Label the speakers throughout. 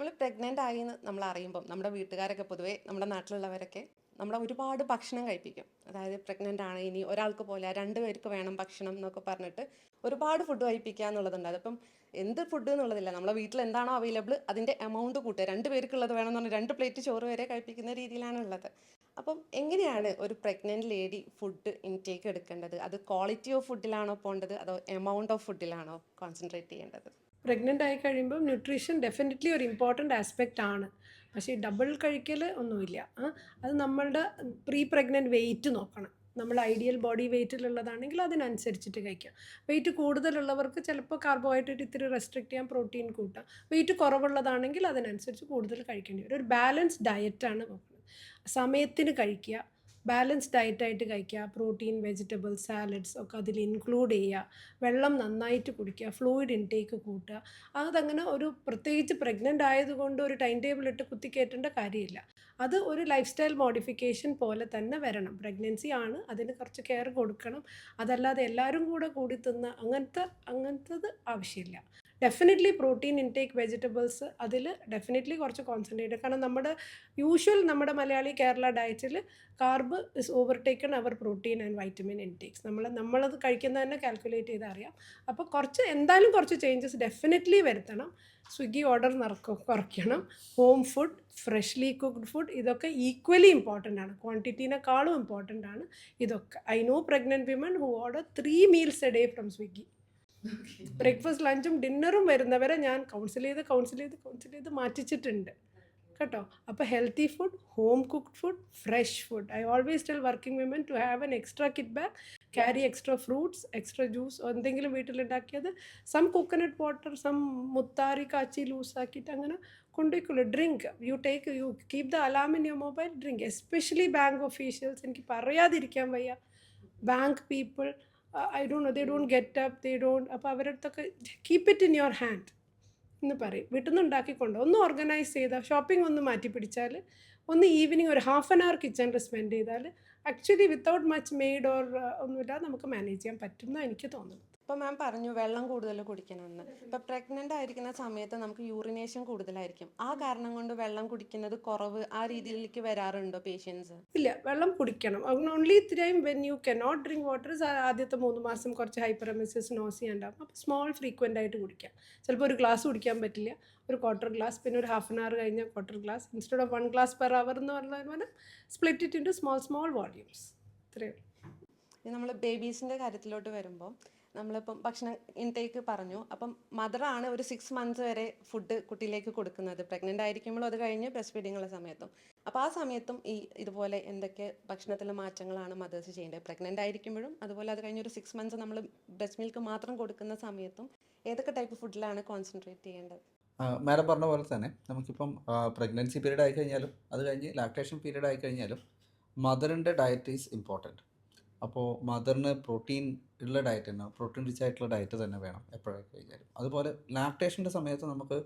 Speaker 1: നമ്മൾ പ്രഗ്നൻ്റ് ആയി എന്ന് നമ്മൾ അറിയുമ്പം നമ്മുടെ വീട്ടുകാരൊക്കെ പൊതുവേ നമ്മുടെ നാട്ടിലുള്ളവരൊക്കെ നമ്മളെ ഒരുപാട് ഭക്ഷണം കഴിപ്പിക്കും. അതായത് പ്രഗ്നൻ്റ് ആണ്, ഇനി ഒരാൾക്ക് പോലെ രണ്ട് പേർക്ക് വേണം ഭക്ഷണം എന്നൊക്കെ പറഞ്ഞിട്ട് ഒരുപാട് ഫുഡ് കഴിപ്പിക്കുക എന്നുള്ളതുണ്ട്. അതിപ്പം എന്ത് ഫുഡ് എന്നുള്ളതില്ല, നമ്മളെ വീട്ടിൽ എന്താണോ അവൈലബിൾ അതിൻ്റെ എമൗണ്ട് കൂട്ടുക. രണ്ട് പേർക്കുള്ളത് വേണമെന്ന് പറഞ്ഞാൽ 2 പ്ലേറ്റ് ചോറ് വരെ കഴിപ്പിക്കുന്ന രീതിയിലാണ് ഉള്ളത്. അപ്പം എങ്ങനെയാണ് ഒരു പ്രഗ്നൻ്റ് ലേഡി ഫുഡ് ഇൻടേക്ക് എടുക്കേണ്ടത്? അത് ക്വാളിറ്റി ഓഫ് ഫുഡിലാണോ പോകേണ്ടത്, അതോ എമൗണ്ട് ഓഫ് ഫുഡിലാണോ കോൺസെൻട്രേറ്റ് ചെയ്യേണ്ടത്?
Speaker 2: പ്രഗ്നൻ്റ് ആയി കഴിയുമ്പോൾ ന്യൂട്രീഷൻ ഡെഫിനറ്റ്ലി ഒരു ഇമ്പോർട്ടൻ്റ് ആസ്പെക്റ്റ് ആണ്. പക്ഷേ ഈ ഡബിൾ കഴിക്കൽ ഒന്നുമില്ല. അത് നമ്മളുടെ പ്രീ പ്രഗ്നൻറ്റ് വെയിറ്റ് നോക്കണം. നമ്മൾ ഐഡിയൽ ബോഡി വെയിറ്റിലുള്ളതാണെങ്കിൽ അതിനനുസരിച്ചിട്ട് കഴിക്കാം. വെയിറ്റ് കൂടുതലുള്ളവർക്ക് ചിലപ്പോൾ കാർബോഹൈഡ്രേറ്റ് ഇത്തിരി റെസ്ട്രിക്റ്റ് ചെയ്യാം, പ്രോട്ടീൻ കൂട്ടാം. വെയിറ്റ് കുറവുള്ളതാണെങ്കിൽ അതിനനുസരിച്ച് കൂടുതൽ കഴിക്കേണ്ടി വരും. ഒരു ബാലൻസ് ഡയറ്റാണ് നോക്കുന്നത്. സമയത്തിന് കഴിക്കുക, ബാലൻസ്ഡ് ഡയറ്റായിട്ട് കഴിക്കുക, പ്രോട്ടീൻ, വെജിറ്റബിൾസ്, സാലഡ്സ് ഒക്കെ അതിൽ ഇൻക്ലൂഡ് ചെയ്യുക, വെള്ളം നന്നായിട്ട് കുടിക്കുക, ഫ്ലൂയിഡ് ഇൻടേക്ക് കൂട്ടുക. അതങ്ങനെ ഒരു പ്രത്യേകിച്ച് പ്രഗ്നൻ്റ് ആയതുകൊണ്ട് ഒരു ടൈം ടേബിൾ ഇട്ട് കുത്തിക്കയറ്റേണ്ട കാര്യമില്ല. അത് ഒരു ലൈഫ് സ്റ്റൈൽ മോഡിഫിക്കേഷൻ പോലെ തന്നെ വരണം. പ്രഗ്നൻസി ആണ്, അതിന് കുറച്ച് കെയർ കൊടുക്കണം. അതല്ലാതെ എല്ലാവരും കൂടി തിന്ന അങ്ങനത്തത് ആവശ്യമില്ല. ഡെഫിനറ്റ്ലി പ്രോട്ടീൻ ഇൻടേക്ക്, വെജിറ്റബിൾസ് അതിൽ ഡെഫിനറ്റ്ലി കുറച്ച് കോൺസെൻട്രേറ്റ്, കാരണം നമ്മുടെ മലയാളി കേരള ഡയറ്റിൽ carb is overtaken our protein and vitamin intakes. നമ്മളത് കഴിക്കുന്നത് തന്നെ കാൽക്കുലേറ്റ് ചെയ്ത് അറിയാം. അപ്പോൾ എന്തായാലും കുറച്ച് ചേഞ്ചസ് ഡെഫിനറ്റ്ലി വരുത്തണം. സ്വിഗ്ഗി ഓർഡർ കുറയ്ക്കണം. Home food, freshly cooked food, ഇതൊക്കെ ഈക്വലി ഇമ്പോർട്ടൻ്റ് ആണ്. ക്വാണ്ടിറ്റീനെക്കാളും ഇമ്പോർട്ടൻ്റ് ആണ് ഇതൊക്കെ. I know pregnant women who order 3 meals a day from Swiggy. Breakfast, ലഞ്ചും ഡിന്നറും വരുന്നവരെ ഞാൻ കൗൺസിൽ ചെയ്ത് മാറ്റിച്ചിട്ടുണ്ട് കേട്ടോ. അപ്പോൾ healthy food, home cooked food, fresh food. I always tell working women to have an extra kit bag, carry extra fruits, extra juice, എന്തെങ്കിലും വീട്ടിലുണ്ടാക്കിയത്, സം കോക്കനട്ട് വാട്ടർ, സം മുത്താറി കാച്ചി ലൂസാക്കിയിട്ട് അങ്ങനെ കൊണ്ടുപോയിക്കൊള്ളു. Drink, you keep the alarm in your mobile, drink. Especially bank officials, എനിക്ക് പറയാതിരിക്കാൻ വയ്യ. Bank people, I don't know, they don't get up, they don't. അപ്പോൾ അവരുടെ അടുത്തൊക്കെ keep it in your hand എന്ന് പറയും. വീട്ടിൽ നിന്ന് ഉണ്ടാക്കിക്കൊണ്ട് ഒന്ന് ഓർഗനൈസ് ചെയ്താൽ, ഷോപ്പിംഗ് ഒന്ന് മാറ്റി പിടിച്ചാൽ, ഒന്ന് ഈവനിങ് ഒരു ഹാഫ് ആൻ അവർ കിച്ചണിൽ സ്പെൻഡ് ചെയ്താൽ actually without much made or ഒന്നുമില്ലാതെ നമുക്ക് മാനേജ് ചെയ്യാൻ പറ്റും എന്നാണ് എനിക്ക് തോന്നുന്നത്.
Speaker 1: ഇപ്പം മാം പറഞ്ഞു വെള്ളം കൂടുതൽ കുടിക്കണമെന്ന്. ഇപ്പം പ്രഗ്നൻ്റ് ആയിരിക്കുന്ന സമയത്ത് നമുക്ക് യൂറിനേഷൻ കൂടുതലായിരിക്കും. ആ കാരണം കൊണ്ട് വെള്ളം കുടിക്കുന്നത് കുറവ് ആ രീതിയിലേക്ക് വരാറുണ്ടോ പേഷ്യൻസ്?
Speaker 2: ഇല്ല, വെള്ളം കുടിക്കണം. Only time when you cannot drink water, ആദ്യത്തെ 3 മാസം കുറച്ച് ഹൈപ്പറമെസിസ്, നോസിയ ഉണ്ടാകും. അപ്പോൾ സ്മോൾ ഫ്രീക്വൻ്റ് ആയിട്ട് കുടിക്കാം. ചിലപ്പോൾ ഒരു ഗ്ലാസ് കുടിക്കാൻ പറ്റില്ല, ഒരു ക്വാർട്ടർ ഗ്ലാസ്, പിന്നെ ഒരു ഹാഫ് ആൻ അവർ കഴിഞ്ഞാൽ quarter glass, instead of 1 glass per hour എന്ന് പറഞ്ഞാൽ split it into small volumes. ഇത്രയേ ഉള്ളൂ.
Speaker 1: നമ്മൾ ബേബീസിൻ്റെ കാര്യത്തിലോട്ട് വരുമ്പോൾ നമ്മളിപ്പം ഭക്ഷണം ഇൻടേക്ക് പറഞ്ഞു. അപ്പം മദറാണ് ഒരു 6 മന്ത്സ് വരെ ഫുഡ് കുട്ടിയിലേക്ക് കൊടുക്കുന്നത്. പ്രഗ്നൻ്റ് ആയിരിക്കുമ്പോഴും അത് കഴിഞ്ഞ് ബ്രസ്റ്റ് ഫീഡിങ് ഉള്ള സമയത്തും. അപ്പോൾ ആ സമയത്തും ഇതുപോലെ എന്തൊക്കെ ഭക്ഷണത്തിലെ മാറ്റങ്ങളാണ് മദേഴ്സ് ചെയ്യേണ്ടത്? പ്രഗ്നൻ്റ് ആയിരിക്കുമ്പോഴും അതുപോലെ അത് കഴിഞ്ഞ് ഒരു 6 മന്ത്സ് നമ്മൾ ബ്രസ്റ്റ് മിൽക്ക് മാത്രം കൊടുക്കുന്ന സമയത്തും ഏതൊക്കെ ടൈപ്പ് ഫുഡിലാണ് കോൺസെൻട്രേറ്റ് ചെയ്യേണ്ടത്?
Speaker 3: മാഡം പറഞ്ഞ പോലെ തന്നെ നമുക്കിപ്പം പ്രഗ്നൻസി പീരീഡ് ആയിക്കഴിഞ്ഞാലും അത് കഴിഞ്ഞ് ലാക്ടേഷൻ പീരീഡ് ആയിക്കഴിഞ്ഞാലും മദറിൻ്റെ ഡയറ്റ് ഈസ് ഇമ്പോർട്ടൻറ്റ്. അപ്പോൾ മദറിന് പ്രോട്ടീൻ ഉള്ള ഡയറ്റ് തന്നെ, പ്രോട്ടീൻ റിച്ച് ആയിട്ടുള്ള ഡയറ്റ് തന്നെ വേണം എപ്പോഴൊക്കെ കഴിഞ്ഞാലും. അതുപോലെ ലാക്ടേഷൻ്റെ സമയത്ത് നമുക്ക്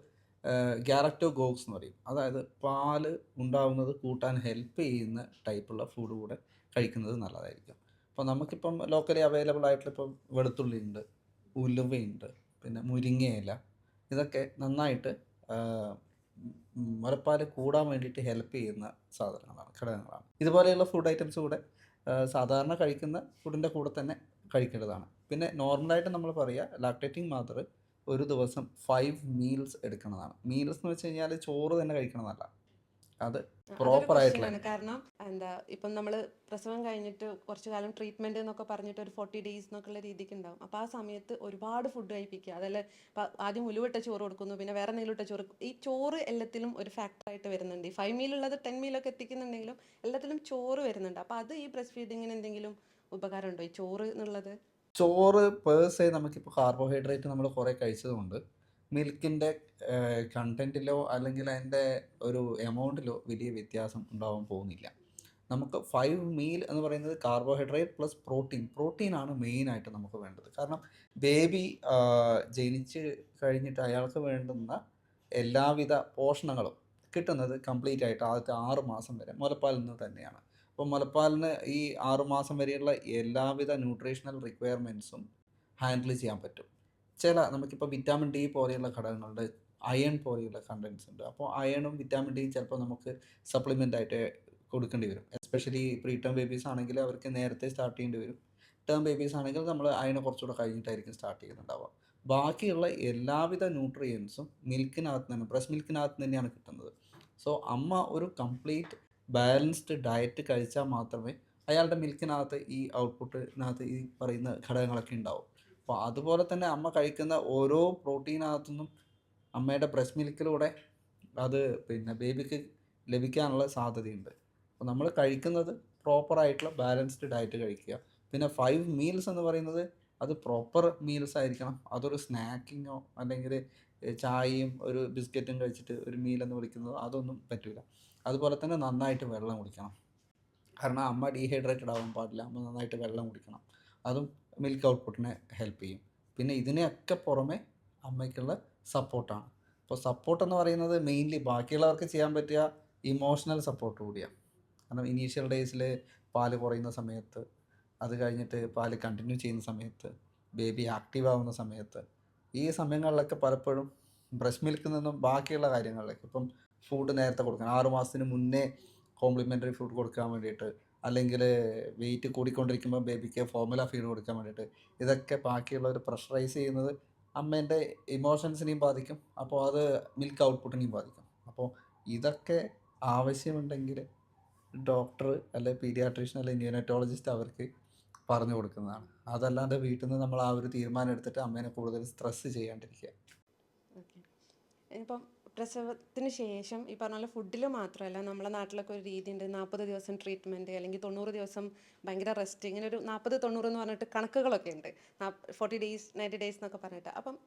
Speaker 3: ഗ്യാലക്ടോഗോക്സ് എന്ന് പറയും, അതായത് പാല് ഉണ്ടാവുന്നത് കൂട്ടാൻ ഹെൽപ്പ് ചെയ്യുന്ന ടൈപ്പുള്ള ഫുഡ് കൂടെ കഴിക്കുന്നത് നല്ലതായിരിക്കും. അപ്പോൾ നമുക്കിപ്പം ലോക്കലി അവൈലബിൾ ആയിട്ടുള്ള ഇപ്പം വെളുത്തുള്ളി ഉണ്ട്, ഉലുവയുണ്ട്, പിന്നെ മുരിങ്ങയില, ഇതൊക്കെ നന്നായിട്ട് മുലപ്പാൽ കൂടാൻ വേണ്ടിയിട്ട് ഹെൽപ്പ് ചെയ്യുന്ന ഘടകങ്ങളാണ്. ഇതുപോലെയുള്ള ഫുഡ് ഐറ്റംസ് കൂടെ സാധാരണ കഴിക്കുന്ന ഫുഡിൻ്റെ കൂടെ തന്നെ കഴിക്കേണ്ടതാണ്. പിന്നെ നോർമലായിട്ട് നമ്മൾ പറയുക ലാക്ടേറ്റിംഗ് മദർ ഒരു ദിവസം 5 മീൽസ് എടുക്കുന്നതാണ്. മീൽസ് എന്ന് വെച്ച് കഴിഞ്ഞാൽ ചോറ് തന്നെ കഴിക്കണമെന്നല്ല, അത് പ്രോപ്പർ ആയിട്ടുള്ള.
Speaker 1: കാരണം എന്താ, ഇപ്പം നമ്മൾ പ്രസവം കഴിഞ്ഞിട്ട് കുറച്ച് കാലം ട്രീറ്റ്മെൻറ്റ് എന്നൊക്കെ പറഞ്ഞിട്ട് ഒരു 40 days എന്നൊക്കെയുള്ള രീതിക്ക് ഉണ്ടാവും. അപ്പോൾ ആ സമയത്ത് ഒരുപാട് ഫുഡ് കഴിപ്പിക്കുക. അതല്ല, ഇപ്പം ആദ്യം ഉലുവിട്ട ചോറ് കൊടുക്കുന്നു, പിന്നെ വേറെ എന്തെങ്കിലും ഇട്ട ചോറ്. ഈ ചോറ് എല്ലാത്തിലും ഒരു ഫാക്ടറായിട്ട് വരുന്നുണ്ട്. ഈ 5 മീലുള്ളത് 10 മീലൊക്കെ എത്തിക്കുന്നുണ്ടെങ്കിലും എല്ലാത്തിലും ചോറ് വരുന്നുണ്ട്. അപ്പോൾ അത് ഈ ബ്രസ്റ്റ് ഫീഡിങ്ങിന് എന്തെങ്കിലും ഉപകാരമുണ്ടോ ഈ ചോറ് എന്നുള്ളത്?
Speaker 3: ചോറ് പേഴ്സേ നമുക്കിപ്പോൾ കാർബോഹൈഡ്രേറ്റ് നമ്മൾ കുറേ കഴിച്ചതുകൊണ്ട് മിൽക്കിൻ്റെ കണ്ടൻറ്റിലോ അല്ലെങ്കിൽ അതിൻ്റെ ഒരു എമൗണ്ടിലോ വലിയ വ്യത്യാസം ഉണ്ടാവാൻ പോകുന്നില്ല. നമുക്ക് 5 മീൽ എന്ന് പറയുന്നത് കാർബോഹൈഡ്രേറ്റ് പ്ലസ് പ്രോട്ടീനാണ് മെയിനായിട്ട് നമുക്ക് വേണ്ടത്. കാരണം ബേബി ജനിച്ച് കഴിഞ്ഞിട്ട് അയാൾക്ക് വേണ്ടുന്ന എല്ലാവിധ പോഷണങ്ങളും കിട്ടുന്നത് കംപ്ലീറ്റ് ആയിട്ട് ആദ്യത്തെ 6 മാസം വരെ മുലപ്പാലിൽ നിന്ന് തന്നെയാണ്. അപ്പോൾ മുലപ്പാലിന് ഈ 6 മാസം വരെയുള്ള എല്ലാവിധ ന്യൂട്രീഷണൽ റിക്വയർമെൻറ്റ്സും ഹാൻഡിൽ ചെയ്യാൻ പറ്റും. നമുക്കിപ്പോൾ വിറ്റാമിൻ ഡി പോലെയുള്ള ഘടകങ്ങളുടെ അയൺ പോലെയുള്ള കണ്ടൻസ് ഉണ്ട്. അപ്പോൾ അയണും വിറ്റാമിൻ ഡിയും ചിലപ്പോൾ നമുക്ക് സപ്ലിമെൻ്റ് ആയിട്ട് കൊടുക്കേണ്ടി വരും. എസ്പെഷ്യലി പ്രീ ടേം ബേബീസ് ആണെങ്കിൽ അവർക്ക് നേരത്തെ സ്റ്റാർട്ട് ചെയ്യേണ്ടി വരും. ടേം ബേബീസ് ആണെങ്കിൽ നമ്മൾ അയൺ കുറച്ചുകൂടെ കഴിഞ്ഞിട്ടായിരിക്കും സ്റ്റാർട്ട് ചെയ്യുന്നുണ്ടാവുക. ബാക്കിയുള്ള എല്ലാവിധ ന്യൂട്രിയൻസും മിൽക്കിനകത്ത് തന്നെ, ബ്രസ്റ്റ് മിൽക്കിനകത്ത് തന്നെയാണ് കിട്ടുന്നത്. സോ അമ്മ ഒരു കംപ്ലീറ്റ് ബാലൻസ്ഡ് ഡയറ്റ് കഴിച്ചാൽ മാത്രമേ അയാളുടെ മിൽക്കിനകത്ത് ഈ ഔട്ട്പുട്ടിനകത്ത് ഈ പറയുന്ന ഘടകങ്ങളൊക്കെ ഉണ്ടാവും. അപ്പോൾ അതുപോലെ തന്നെ അമ്മ കഴിക്കുന്ന ഓരോ പ്രോട്ടീനകത്തുനിന്നും അമ്മയുടെ ബ്രസ്റ്റ് മിൽക്കിലൂടെ അത് പിന്നെ ബേബിക്ക് ലഭിക്കാനുള്ള സാധ്യതയുണ്ട്. അപ്പോൾ നമ്മൾ കഴിക്കുന്നത് പ്രോപ്പറായിട്ടുള്ള ബാലൻസ്ഡ് ഡയറ്റ് കഴിക്കുക. പിന്നെ 5 മീൽസ് എന്ന് പറയുന്നത് അത് പ്രോപ്പർ മീൽസ് ആയിരിക്കണം. അതൊരു സ്നാക്കിങ്ങോ അല്ലെങ്കിൽ ചായയും ഒരു ബിസ്ക്കറ്റും കഴിച്ചിട്ട് ഒരു മീലെന്ന് വിളിക്കുന്നത് അതൊന്നും പറ്റില്ല. അതുപോലെ തന്നെ നന്നായിട്ട് വെള്ളം കുടിക്കണം. കാരണം അമ്മ ഡീഹൈഡ്രേറ്റഡ് ആവാൻ പാടില്ല. അമ്മ നന്നായിട്ട് വെള്ളം കുടിക്കണം. അതും മിൽക്ക് ഔട്ട്പുട്ടിനെ ഹെൽപ്പ് ചെയ്യും. പിന്നെ ഇതിനെയൊക്കെ പുറമെ അമ്മയ്ക്കുള്ള സപ്പോർട്ടാണ്. അപ്പോൾ സപ്പോർട്ട് എന്ന് പറയുന്നത് മെയിൻലി ബാക്കിയുള്ളവർക്ക് ചെയ്യാൻ പറ്റിയ ഇമോഷണൽ സപ്പോർട്ട് കൂടിയാണ്. കാരണം ഇനീഷ്യൽ ഡേയ്സിൽ പാല് കുറയുന്ന സമയത്ത്, അത് കഴിഞ്ഞിട്ട് പാല് കണ്ടിന്യൂ ചെയ്യുന്ന സമയത്ത്, ബേബി ആക്റ്റീവ് ആവുന്ന സമയത്ത്, ഈ സമയങ്ങളിലൊക്കെ പലപ്പോഴും ബ്രസ്റ്റ് മിൽക്കിൽ നിന്നും ബാക്കിയുള്ള കാര്യങ്ങളിലേക്ക് ഇപ്പം ഫുഡ് നേരത്തെ കൊടുക്കണം. 6 മാസത്തിന് മുന്നേ കോംപ്ലിമെൻ്ററി ഫുഡ് കൊടുക്കാൻ വേണ്ടിയിട്ട്, അല്ലെങ്കിൽ വെയിറ്റ് കൂടിക്കൊണ്ടിരിക്കുമ്പോൾ ബേബിക്ക് ഫോർമുല ഫീഡ് കൊടുക്കാൻ വേണ്ടിയിട്ട്, ഇതൊക്കെ ബാക്കിയുള്ളവർ പ്രഷറൈസ് ചെയ്യുന്നത് അമ്മേൻ്റെ ഇമോഷൻസിനെയും ബാധിക്കും. അപ്പോൾ അത് മിൽക്ക് ഔട്ട്പുട്ടിനെയും ബാധിക്കും. അപ്പോൾ ഇതൊക്കെ ആവശ്യമുണ്ടെങ്കിൽ ഡോക്ടർ അല്ലെങ്കിൽ പീഡിയാട്രീഷ്യൻ അല്ലെങ്കിൽ ന്യൂനറ്റോളജിസ്റ്റ് അവർക്ക് പറഞ്ഞു കൊടുക്കുന്നതാണ്. അതല്ലാണ്ട് വീട്ടിൽ നിന്ന് നമ്മൾ ആ ഒരു തീരുമാനം എടുത്തിട്ട് അമ്മേനെ കൂടുതൽ സ്ട്രെസ് ചെയ്യാണ്ടിരിക്കുക.
Speaker 1: ഓക്കെ. ഇപ്പം പ്രസവത്തിന് ശേഷം ഈ പറഞ്ഞ പോലെ ഫുഡിൽ മാത്രമല്ല, നമ്മളെ നാട്ടിലൊക്കെ ഒരു രീതിയുണ്ട്, 40 ദിവസം ട്രീറ്റ്മെൻറ്റ് അല്ലെങ്കിൽ 90 ദിവസം ഭയങ്കര റെസ്റ്റ്, ഇങ്ങനെ ഒരു 40-90 എന്ന് പറഞ്ഞിട്ട് കണക്കുകളൊക്കെ ഉണ്ട്. 40 ഡേയ്സ് 90 ഡേയ്സ് എന്നൊക്കെ പറഞ്ഞിട്ട്. അപ്പം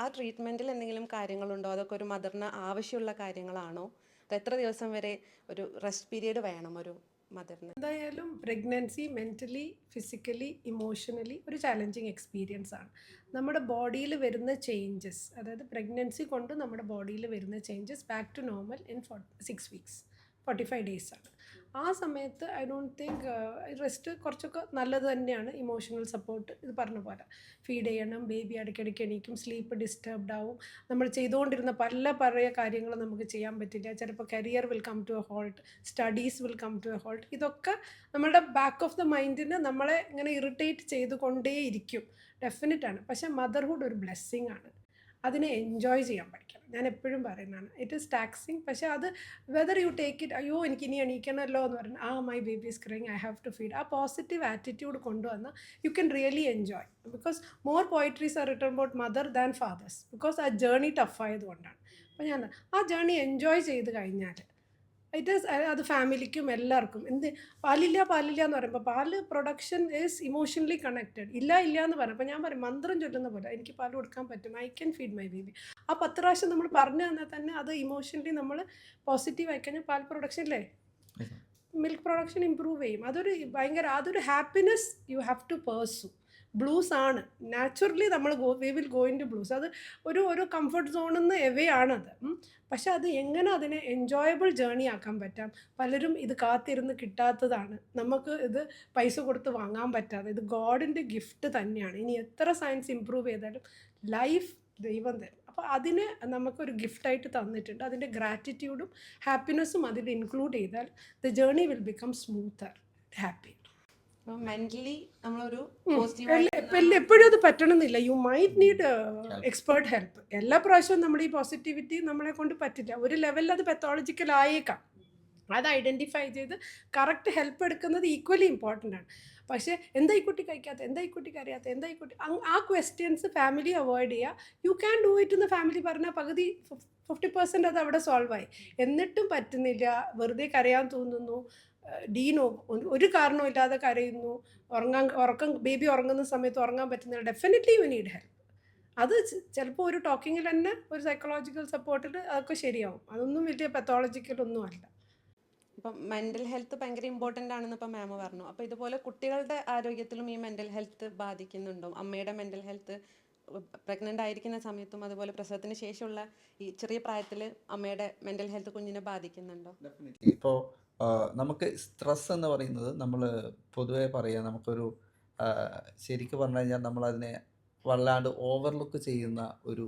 Speaker 1: ആ ട്രീറ്റ്മെൻറ്റിൽ എന്തെങ്കിലും കാര്യങ്ങളുണ്ടോ? അതൊക്കെ ഒരു മദറിന് ആവശ്യമുള്ള കാര്യങ്ങളാണോ? അത് എത്ര ദിവസം വരെ ഒരു റെസ്റ്റ് പീരീഡ് വേണം ഒരു മദറിന്?
Speaker 2: എന്തായാലും പ്രഗ്നൻസി മെൻ്റലി, ഫിസിക്കലി, ഇമോഷണലി ഒരു ചാലഞ്ചിങ് എക്സ്പീരിയൻസ് ആണ്. നമ്മുടെ ബോഡിയിൽ വരുന്ന ചേഞ്ചസ്, അതായത് പ്രഗ്നൻസി കൊണ്ട് നമ്മുടെ ബോഡിയിൽ വരുന്ന changes back to normal in 6 weeks, 45 days ആണ്. ആ സമയത്ത് ഐ ഡോണ്ട് തിങ്ക് റെസ്റ്റ് കുറച്ചൊക്കെ നല്ലത് തന്നെയാണ്. ഇമോഷണൽ സപ്പോർട്ട് ഇത് പറഞ്ഞ പോലെ ഫീഡ് ചെയ്യണം, ബേബി ഇടയ്ക്കിടയ്ക്ക് എണീക്കും, സ്ലീപ്പ് ഡിസ്റ്റർബ്ഡ് ആവും, നമ്മൾ ചെയ്തുകൊണ്ടിരുന്ന പല കാര്യങ്ങളും നമുക്ക് ചെയ്യാൻ പറ്റില്ല. ചിലപ്പോൾ career will come to a halt, studies will come to a halt. ഇതൊക്കെ നമ്മളുടെ ബാക്ക് ഓഫ് ദ മൈൻഡിന് നമ്മളെ ഇങ്ങനെ ഇറിറ്റേറ്റ് ചെയ്തുകൊണ്ടേയിരിക്കും. ഡെഫിനറ്റാണ്. പക്ഷേ മദർഹുഡ് ഒരു ബ്ലെസ്സിങ് ആണ്. അതിനെ എൻജോയ് ചെയ്യാൻ പഠിക്കണം. ഞാൻ എപ്പോഴും പറയുന്നതാണ്, ഇറ്റ് ഈസ് ടാക്സിങ്. പക്ഷേ അത് വെദർ യു ടേക്ക് ഇറ്റ്, അയ്യോ എനിക്ക് ഇനി എണീക്കണമല്ലോ എന്ന് പറഞ്ഞാൽ my baby is crying, I have to feed, ആ പോസിറ്റീവ് ആറ്റിറ്റ്യൂഡ് കൊണ്ടുവന്നാൽ you can really enjoy. Because more poetries are written about mother than fathers, because ആ ജേർണി ടഫായതുകൊണ്ടാണ്. അപ്പോൾ ഞാൻ ആ ജേർണി എൻജോയ് ചെയ്ത് കഴിഞ്ഞാൽ ഇറ്റ് ഈസ്, അത് ഫാമിലിക്കും എല്ലാവർക്കും. പാലില്ല എന്ന് പറയുമ്പോൾ പാല് പ്രൊഡക്ഷൻ ഈസ് ഇമോഷണലി കണക്റ്റഡ്. ഇല്ല എന്ന് പറഞ്ഞപ്പോൾ ഞാൻ പറയും, മന്ത്രം ചൊല്ലുന്ന പോലെ എനിക്ക് പാൽ കൊടുക്കാൻ പറ്റും, I can feed my baby. ആ 10 പ്രാവശ്യം നമ്മൾ പറഞ്ഞു തന്നാൽ തന്നെ അത് ഇമോഷണലി നമ്മൾ പോസിറ്റീവ് ആയിക്കഴിഞ്ഞാൽ പാൽ പ്രൊഡക്ഷനിലെ മിൽക്ക് പ്രൊഡക്ഷൻ ഇമ്പ്രൂവ് ചെയ്യും. അതൊരു happiness you have to pursue. Blues ആണ് നാച്ചുറലി നമ്മൾ we will go into blues. അത് ഒരു കംഫർട്ട് സോണിൽ നിന്ന് എവേ ആണത്. പക്ഷെ അത് എങ്ങനെ അതിനെ എൻജോയബിൾ ജേർണി ആക്കാൻ പറ്റാം. പലരും ഇത് കാത്തിരുന്ന് കിട്ടാത്തതാണ്, നമുക്ക് ഇത് പൈസ കൊടുത്ത് വാങ്ങാൻ പറ്റാതെ. ഇത് ഗോഡിൻ്റെ ഗിഫ്റ്റ് തന്നെയാണ്. ഇനി എത്ര സയൻസ് ഇമ്പ്രൂവ് ചെയ്താലും ലൈഫ് ദൈവം തരും. അപ്പോൾ അതിനെ നമുക്കൊരു ഗിഫ്റ്റായിട്ട് തന്നിട്ടുണ്ട്. അതിൻ്റെ ഗ്രാറ്റിറ്റ്യൂഡും ഹാപ്പിനെസ്സും അതിൽ ഇൻക്ലൂഡ് ചെയ്താൽ the journey will become smoother, happy.
Speaker 1: Mentally നമ്മളൊരു
Speaker 2: എപ്പോഴും അത് പറ്റണമെന്നില്ല. You might need expert help. എല്ലാ പ്രാവശ്യവും നമ്മുടെ ഈ പോസിറ്റിവിറ്റി നമ്മളെ കൊണ്ട് പറ്റില്ല. ഒരു ലെവലിൽ അത് പെത്തോളജിക്കൽ ആയേക്കാം. അത് ഐഡൻറ്റിഫൈ ചെയ്ത് കറക്റ്റ് ഹെൽപ്പ് എടുക്കുന്നത് ഈക്വലി ഇമ്പോർട്ടൻ്റ് ആണ്. പക്ഷേ എന്താ ഈ കുട്ടി കഴിക്കാത്ത, എന്താ ഈ കുട്ടി കറിയാത്ത, എന്താ ഈ കുട്ടി, ആ ക്വസ്റ്റ്യൻസ് ഫാമിലി അവോയ്ഡ് ചെയ്യുക. യു ക്യാൻ ഡു ഇറ്റ് എന്ന് ഫാമിലി പറഞ്ഞാൽ പകുതി 50% അത് അവിടെ സോൾവ് ആയി. എന്നിട്ടും പറ്റുന്നില്ല, വെറുതെ കരയാൻ തോന്നുന്നു, ഡീനോ ഒരു കാരണമില്ലാതെ കരയുന്നു, ബേബി ഉറങ്ങുന്ന സമയത്ത് ഉറങ്ങാൻ പറ്റുന്നില്ല, ഡെഫിനറ്റ്ലി യു നീഡ് ഹെൽപ്പ്. അത് ചിലപ്പോൾ ഒരു ടോക്കിങ്ങിൽ തന്നെ ഒരു സൈക്കോളജിക്കൽ സപ്പോർട്ടിൽ അതൊക്കെ ശരിയാവും. അതൊന്നും വലിയ പെത്തോളജിക്കൽ ഒന്നും അല്ല.
Speaker 1: ഇപ്പം മെൻ്റൽ ഹെൽത്ത് ഭയങ്കര ഇമ്പോർട്ടൻ്റ് ആണെന്ന് ഇപ്പം മാം പറഞ്ഞു. അപ്പോൾ ഇതുപോലെ കുട്ടികളുടെ ആരോഗ്യത്തിലും ഈ മെൻ്റൽ ഹെൽത്ത് ബാധിക്കുന്നുണ്ടോ? അമ്മയുടെ മെൻ്റൽ ഹെൽത്ത് പ്രഗ്നൻ്റ് ആയിരിക്കുന്ന സമയത്തും അതുപോലെ പ്രസവത്തിന് ശേഷമുള്ള ഈ ചെറിയ പ്രായത്തിൽ അമ്മയുടെ മെൻ്റൽ ഹെൽത്ത് കുഞ്ഞിനെ ബാധിക്കുന്നുണ്ടോ?
Speaker 3: ഡെഫിനറ്റ്ലി. ഇപ്പോൾ നമുക്ക് സ്ട്രെസ് എന്ന് പറയുന്നത് നമ്മൾ പൊതുവേ പറയുക, നമുക്കൊരു ശരിക്കും പറഞ്ഞു കഴിഞ്ഞാൽ നമ്മളതിനെ വല്ലാണ്ട് ഓവർലുക്ക് ചെയ്യുന്ന ഒരു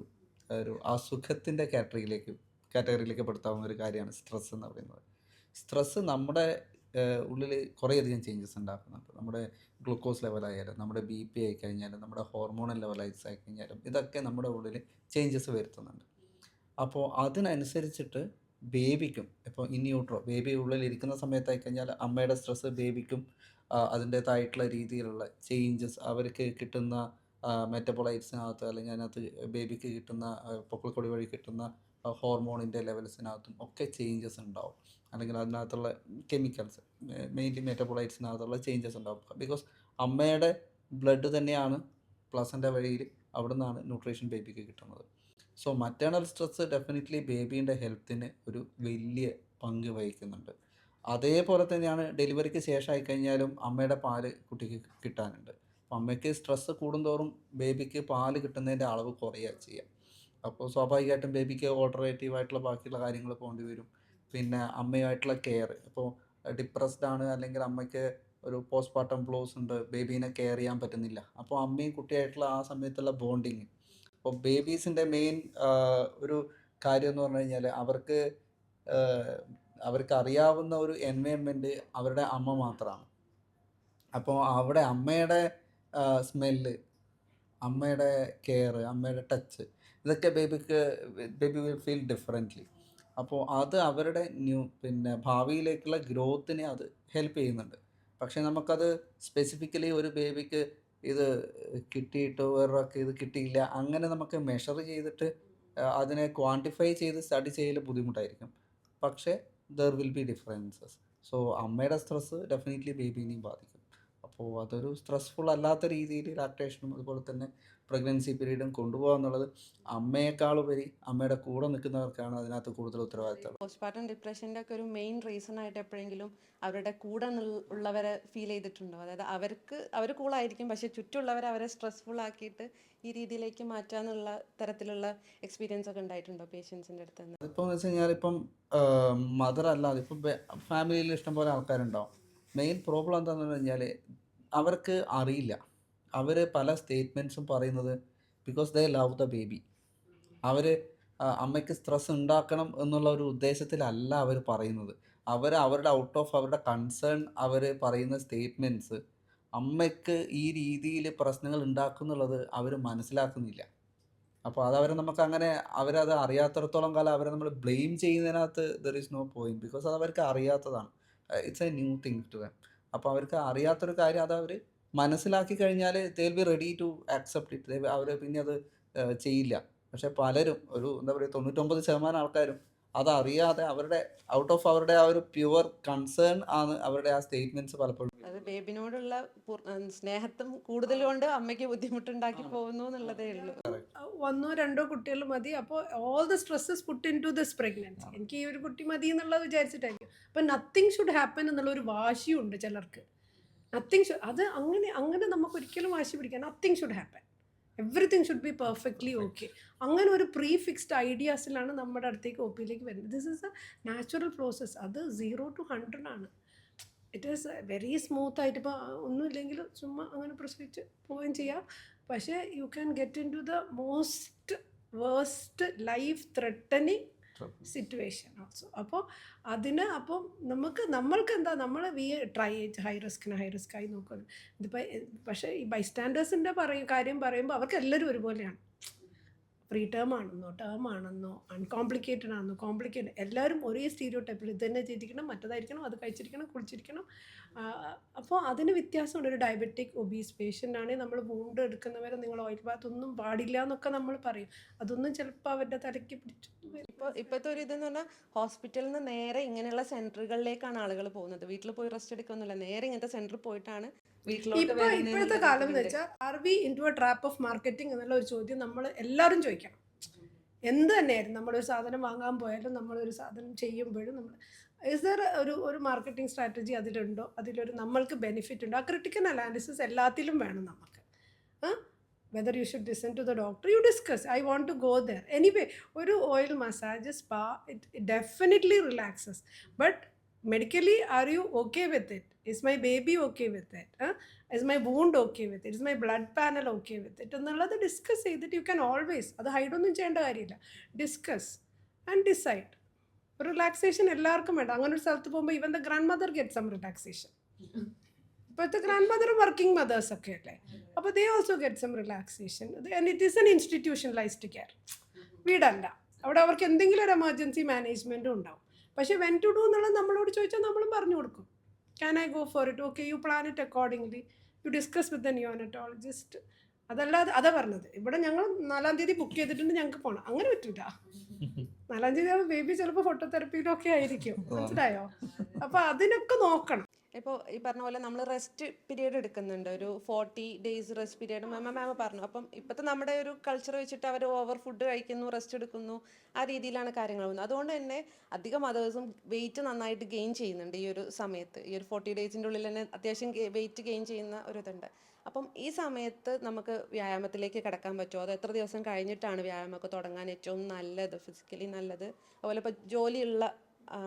Speaker 3: ഒരു അസുഖത്തിൻ്റെ കാറ്റഗറിയിലേക്ക് പെടുത്താവുന്ന ഒരു കാര്യമാണ് സ്ട്രെസ് എന്ന് പറയുന്നത്. സ്ട്രെസ്സ് നമ്മുടെ ഉള്ളിൽ കുറേയധികം ചേഞ്ചസ് ഉണ്ടാക്കുന്നുണ്ട്. നമ്മുടെ ഗ്ലൂക്കോസ് ലെവലായാലും നമ്മുടെ BP ആയിക്കഴിഞ്ഞാലും നമ്മുടെ ഹോർമോണൽ ലെവലൈസ് ആയിക്കഴിഞ്ഞാലും ഇതൊക്കെ നമ്മുടെ ഉള്ളിൽ ചേഞ്ചസ് വരുത്തുന്നുണ്ട്. അപ്പോൾ അതിനനുസരിച്ചിട്ട് ബേബിക്കും ഇപ്പോൾ ഇൻ യൂട്രോ ബേബി ഉള്ളിലിരിക്കുന്ന സമയത്തായി കഴിഞ്ഞാൽ അമ്മയുടെ സ്ട്രെസ്സ് ബേബിക്കും അതിൻ്റേതായിട്ടുള്ള രീതിയിലുള്ള ചേഞ്ചസ് അവർക്ക് കിട്ടുന്ന മെറ്റബോളൈറ്റ്സിനകത്ത് അല്ലെങ്കിൽ അതിനകത്ത് ബേബിക്ക് കിട്ടുന്ന പൊക്കിൾക്കൊടി വഴി കിട്ടുന്ന ഹോർമോണിൻ്റെ ലെവൽസിനകത്തും ഒക്കെ ചേഞ്ചസ് ഉണ്ടാവും. അല്ലെങ്കിൽ അതിനകത്തുള്ള കെമിക്കൽസ് മെയിൻലി മെറ്റബോളൈറ്റ്സിനകത്തുള്ള ചേഞ്ചസ് ഉണ്ടാവും. ബിക്കോസ് അമ്മയുടെ ബ്ലഡ് തന്നെയാണ് പ്ലസൻ്റ വഴിയിൽ അവിടെ നിന്നാണ് ന്യൂട്രീഷൻ ബേബിക്ക് കിട്ടുന്നത്. സോ മറ്റേണൽ സ്ട്രെസ്സ് ഡെഫിനറ്റ്ലി ബേബീൻ്റെ ഹെൽത്തിന് ഒരു വലിയ പങ്ക് വഹിക്കുന്നുണ്ട്. അതേപോലെ തന്നെയാണ് ഡെലിവറിക്ക് ശേഷമായി കഴിഞ്ഞാലും അമ്മയുടെ പാല് കുട്ടിക്ക് കിട്ടാനുണ്ട്. അപ്പം അമ്മയ്ക്ക് സ്ട്രെസ്സ് കൂടുന്തോറും ബേബിക്ക് പാല് കിട്ടുന്നതിൻ്റെ അളവ് കുറയുക ചെയ്യാം. അപ്പോൾ സ്വാഭാവികമായിട്ടും ബേബിക്ക് ഓൾട്ടർനേറ്റീവ് ആയിട്ടുള്ള ബാക്കിയുള്ള കാര്യങ്ങൾ പോകേണ്ടി വരും. പിന്നെ അമ്മയുമായിട്ടുള്ള കെയർ ഇപ്പോൾ ഡിപ്രസ്ഡ് ആണ് അല്ലെങ്കിൽ അമ്മയ്ക്ക് ഒരു പോസ്റ്റ്മോർട്ടം ബ്ലൂസ് ഉണ്ട്, ബേബീനെ കെയർ ചെയ്യാൻ പറ്റുന്നില്ല. അപ്പോൾ അമ്മയും കുട്ടിയായിട്ടുള്ള ആ സമയത്തുള്ള ബോണ്ടിങ്. അപ്പോൾ ബേബീസിൻ്റെ മെയിൻ ഒരു കാര്യം എന്ന് പറഞ്ഞു കഴിഞ്ഞാൽ അവർക്ക് അറിയാവുന്ന ഒരു എൻവയൺമെൻറ്റ് അവരുടെ അമ്മ മാത്രമാണ്. അപ്പോൾ അവിടെ അമ്മയുടെ സ്മെല്ല്, അമ്മയുടെ കെയർ, അമ്മയുടെ ടച്ച്, ഇതൊക്കെ ബേബി വിൽ ഫീൽ ഡിഫറെൻ്റ്ലി. അപ്പോൾ അത് അവരുടെ പിന്നെ ഭാവിയിലേക്കുള്ള ഗ്രോത്തിനെ അത് ഹെൽപ്പ് ചെയ്യുന്നുണ്ട്. പക്ഷേ നമുക്കത് സ്പെസിഫിക്കലി ഒരു ബേബിക്ക് ഇത് കിട്ടിയിട്ടോ വേറൊക്കെ ഇത് കിട്ടിയില്ല അങ്ങനെ നമുക്ക് മെഷർ ചെയ്തിട്ട് അതിനെ ക്വാണ്ടിഫൈ ചെയ്ത് സ്റ്റഡി ചെയ്യൽ ബുദ്ധിമുട്ടായിരിക്കും. പക്ഷേ there will be differences. So അമ്മയുടെ സ്ട്രെസ്സ് ഡെഫിനറ്റ്ലി ബേബീനെയും ബാധിക്കും. അപ്പോൾ അതൊരു സ്ട്രെസ്ഫുൾ അല്ലാത്ത രീതിയിൽ ലാക്ടേഷനും അതുപോലെ തന്നെ പ്രഗ്നൻസി പീരീഡും കൊണ്ടുപോകുക എന്നുള്ളത് അമ്മയെക്കാളുപരി അമ്മയുടെ കൂടെ നിൽക്കുന്നവർക്കാണ് അതിനകത്ത് കൂടുതൽ ഉത്തരവാദിത്തം.
Speaker 1: പോസ്റ്റ്മോർട്ടം ഡിപ്രഷൻ്റെ ഒക്കെ ഒരു മെയിൻ റീസൺ ആയിട്ട് എപ്പോഴെങ്കിലും അവരുടെ കൂടെ ഉള്ളവരെ ഫീൽ ചെയ്തിട്ടുണ്ടോ? അതായത് അവർ കൂളായിരിക്കും, പക്ഷെ ചുറ്റുമുള്ളവരെ അവരെ സ്ട്രെസ്ഫുൾ ആക്കിയിട്ട് ഈ രീതിയിലേക്ക് മാറ്റാന്നുള്ള തരത്തിലുള്ള എക്സ്പീരിയൻസ് ഒക്കെ ഉണ്ടായിട്ടുണ്ടോ പേഷ്യൻസിൻ്റെ അടുത്ത് നിന്ന്?
Speaker 3: അതിപ്പോൾ എന്ന് വെച്ച് കഴിഞ്ഞാൽ ഇപ്പം മദർ അല്ലാതെ ഇപ്പം ഫാമിലിയിൽ ഇഷ്ടംപോലെ ആൾക്കാരുണ്ടാവും. മെയിൻ പ്രോബ്ലം എന്താണെന്ന് പറഞ്ഞു കഴിഞ്ഞാൽ അവർക്ക് അറിയില്ല. അവർ പല സ്റ്റേറ്റ്മെൻറ്റ്സും പറയുന്നത് because they love the baby. അവർ അമ്മയ്ക്ക് സ്ട്രെസ് ഉണ്ടാക്കണം എന്നുള്ള ഒരു ഉദ്ദേശത്തിലല്ല അവർ പറയുന്നത്. അവരുടെ ഔട്ട് ഓഫ് അവരുടെ കൺസേൺ അവർ പറയുന്ന സ്റ്റേറ്റ്മെൻറ്റ്സ് അമ്മയ്ക്ക് ഈ രീതിയിൽ പ്രശ്നങ്ങൾ ഉണ്ടാക്കുന്നുള്ളത് അവർ മനസ്സിലാക്കുന്നില്ല. അപ്പോൾ അതവരെ നമുക്കങ്ങനെ അവരത് അറിയാത്തിടത്തോളം കാലം അവരെ നമ്മൾ ബ്ലെയിം ചെയ്യുന്നതിനകത്ത് there is no point. Because അത് അവർക്ക് അറിയാത്തതാണ്. It's a new thing to them. അപ്പോൾ അവർക്ക് അറിയാത്തൊരു കാര്യം അത് അവർ മനസ്സിലാക്കി കഴിഞ്ഞാൽ they will be ready to accept it. അവർ പിന്നെ അത് ചെയ്യില്ല. പക്ഷേ പലരും ഒരു എന്താ പറയുക 99% ആൾക്കാരും അതറിയാതെ അവരുടെ ഔട്ട് ഓഫ് അവരുടെ ആ ഒരു പ്യുവർ കൺസേൺ ആണ് അവരുടെ ആ സ്റ്റേറ്റ്മെൻറ്റ്സ് പലപ്പോഴും.
Speaker 1: അത് ബേബിനോടുള്ള സ്നേഹത്തും കൂടുതൽ കൊണ്ട് അമ്മയ്ക്ക് ബുദ്ധിമുട്ടുണ്ടാക്കി പോകുന്നു എന്നുള്ളതേ ഉള്ളൂ.
Speaker 2: 1-2 കുട്ടികൾ മതി. അപ്പോൾ all the stresses put into this pregnancy. എനിക്ക് ഈ ഒരു കുട്ടി മതി എന്നുള്ളത് വിചാരിച്ചിട്ടായിരിക്കും. അപ്പം നത്തിങ് ഷുഡ് ഹാപ്പൻ എന്നുള്ള ഒരു വാശിയുണ്ട് ചിലർക്ക്. അത് അങ്ങനെ നമുക്ക് ഒരിക്കലും വാശി പിടിക്കാൻ. Nothing should happen, everything should be perfectly okay. അങ്ങനെ ഒരു പ്രീ ഫിക്സ്ഡ് ഐഡിയാസിലാണ് നമ്മുടെ അടുത്തേക്ക് OP യിലേക്ക് വരുന്നത്. This is A natural process. അത് 0 to 100 ആണ്. ഇറ്റ് ഈസ് വെരി സ്മൂത്തായിട്ട് ഇപ്പോൾ ഒന്നുമില്ലെങ്കിൽ ചുമ്മാ അങ്ങനെ പ്രസവിച്ച് പോവുകയും ചെയ്യാം. പക്ഷേ you can get into the most worst life threatening situation also. അപ്പോൾ നമ്മൾക്ക് എന്താ നമ്മൾ ട്രൈ ഹൈ റിസ്ക് ആയി നോക്കുന്നത്. ഇതിപ്പോൾ പക്ഷേ ഈ ബൈസ്റ്റാൻഡേഴ്സിൻ്റെ കാര്യം പറയുമ്പോൾ അവർക്ക് എല്ലാവരും ഒരുപോലെയാണ്. പ്രീ ടേം ആണെന്നോ അൺകോംപ്ലിക്കേറ്റഡ് ആണെന്നോ കോംപ്ലിക്കേറ്റഡ്, എല്ലാവരും ഒരേ സ്റ്റീരിയോ ടൈപ്പിൽ ഇത് തന്നെ ചെയ്തിരിക്കണം, മറ്റേതായിരിക്കണം, അത് കഴിച്ചിരിക്കണം, കുളിച്ചിരിക്കണം. അപ്പോൾ അതിന് വ്യത്യാസമുണ്ട്. ഒരു ഡയബറ്റിക് ഒബീസ് പേഷ്യൻ്റ് ആണെങ്കിൽ നമ്മൾ വൂണ്ട് എടുക്കുന്നവരെ നിങ്ങൾ ഓയിൽ ബാത്ത് ഒന്നും പാടില്ല എന്നൊക്കെ നമ്മൾ പറയും. അതൊന്നും ചിലപ്പോൾ അവരുടെ തലയ്ക്ക് പിടിച്ചു.
Speaker 1: ഇപ്പോഴത്തെ ഒരു ഇതെന്ന് പറഞ്ഞാൽ ഹോസ്പിറ്റലിൽ നിന്ന് നേരെ ഇങ്ങനെയുള്ള സെൻറ്ററുകളിലേക്കാണ് ആളുകൾ പോകുന്നത്. വീട്ടിൽ പോയി റെസ്റ്റ് എടുക്കൊന്നുമില്ല, നേരെ ഇങ്ങനത്തെ സെൻറ്ററിൽ പോയിട്ടാണ്
Speaker 2: ഇപ്പോഴത്തെ കാലം എന്ന് വെച്ചാൽ are we into a trap of marketing എന്നുള്ള ഒരു ചോദ്യം നമ്മൾ എല്ലാവരും ചോദിക്കണം. എന്ത് തന്നെയായിരുന്നു നമ്മളൊരു സാധനം വാങ്ങാൻ പോയാലും നമ്മളൊരു സാധനം ചെയ്യുമ്പോഴും നമ്മൾ ഇസ് ദർ ഒരു മാർക്കറ്റിംഗ് സ്ട്രാറ്റജി അതിലുണ്ടോ, അതിലൊരു നമ്മൾക്ക് ബെനിഫിറ്റ് ഉണ്ടോ? ആ ക്രിട്ടിക്കൽ അനാലിസിസ് എല്ലാത്തിലും വേണം നമുക്ക്. whether you should listen to the doctor, you discuss, I want to go there. Anyway, ഒരു oil massage, spa, it definitely relaxes. But Medically, are you okay with it? Is my baby okay with it? Is my wound okay with it? Is my blood panel okay with it? എന്നുള്ളത് discuss ചെയ്തിട്ട് you can always, അത് ഹൈഡൊന്നും ചെയ്യേണ്ട കാര്യമില്ല, discuss and decide. Relaxation എല്ലാവർക്കും വേണ്ട. അങ്ങനെ ഒരു സ്ഥലത്ത് പോകുമ്പോൾ even the grandmother get some relaxation. ഇപ്പോഴത്തെ ഗ്രാൻഡ് മദർ വർക്കിംഗ് മദേഴ്സ് ഒക്കെ അല്ലേ, അപ്പോൾ they also get some relaxation. And it is an institutionalised care, വീടല്ല. അവിടെ അവർക്ക് എന്തെങ്കിലും ഒരു എമർജൻസി മാനേജ്മെൻറ്റും ഉണ്ടാവും. പക്ഷേ വെൻ ടു ഡു എന്നുള്ളത് നമ്മളോട് ചോദിച്ചാൽ നമ്മളും പറഞ്ഞു കൊടുക്കും. Can I go for it? Okay, you plan it accordingly, you discuss with the neonatologist. അതല്ലാതെ അതാ പറഞ്ഞത്, ഇവിടെ ഞങ്ങൾ 4-ാം തീയതി ബുക്ക് ചെയ്തിട്ടുണ്ട്, ഞങ്ങൾക്ക് പോകണം, അങ്ങനെ പറ്റൂല. 4-ാം തീയതി ആകുമ്പോൾ ബേബി ചിലപ്പോൾ ഫോട്ടോതെറപ്പിയിലൊക്കെ ആയിരിക്കും, മനസ്സിലായോ? അപ്പോൾ അതിനൊക്കെ നോക്കണം.
Speaker 1: ഇപ്പോൾ ഈ പറഞ്ഞ പോലെ നമ്മൾ റെസ്റ്റ് പീരീഡ് എടുക്കുന്നുണ്ട്, ഒരു 40 days റെസ്റ്റ് പീരീഡ് മാം പറഞ്ഞു. അപ്പം ഇപ്പോഴത്തെ നമ്മുടെ ഒരു കൾച്ചർ വെച്ചിട്ട് അവർ ഓവർ ഫുഡ് കഴിക്കുന്നു, റെസ്റ്റ് എടുക്കുന്നു, ആ രീതിയിലാണ് കാര്യങ്ങൾ പോകുന്നത്. അതുകൊണ്ട് തന്നെ അധികം മദേഴ്സും വെയിറ്റ് നന്നായിട്ട് ഗെയിൻ ചെയ്യുന്നുണ്ട് ഈ ഒരു സമയത്ത്. ഈ ഒരു 40 days ഉള്ളിൽ തന്നെ അത്യാവശ്യം വെയിറ്റ് ഗെയിൻ ചെയ്യുന്ന ഒരു ഇതുണ്ട്. അപ്പം ഈ സമയത്ത് നമുക്ക് വ്യായാമത്തിലേക്ക് കിടക്കാൻ പറ്റുമോ? അതോ എത്ര ദിവസം കഴിഞ്ഞിട്ടാണ് വ്യായാമമൊക്കെ തുടങ്ങാൻ ഏറ്റവും നല്ലത്, ഫിസിക്കലി നല്ലത്? അതുപോലെ ഇപ്പോൾ ജോലിയുള്ള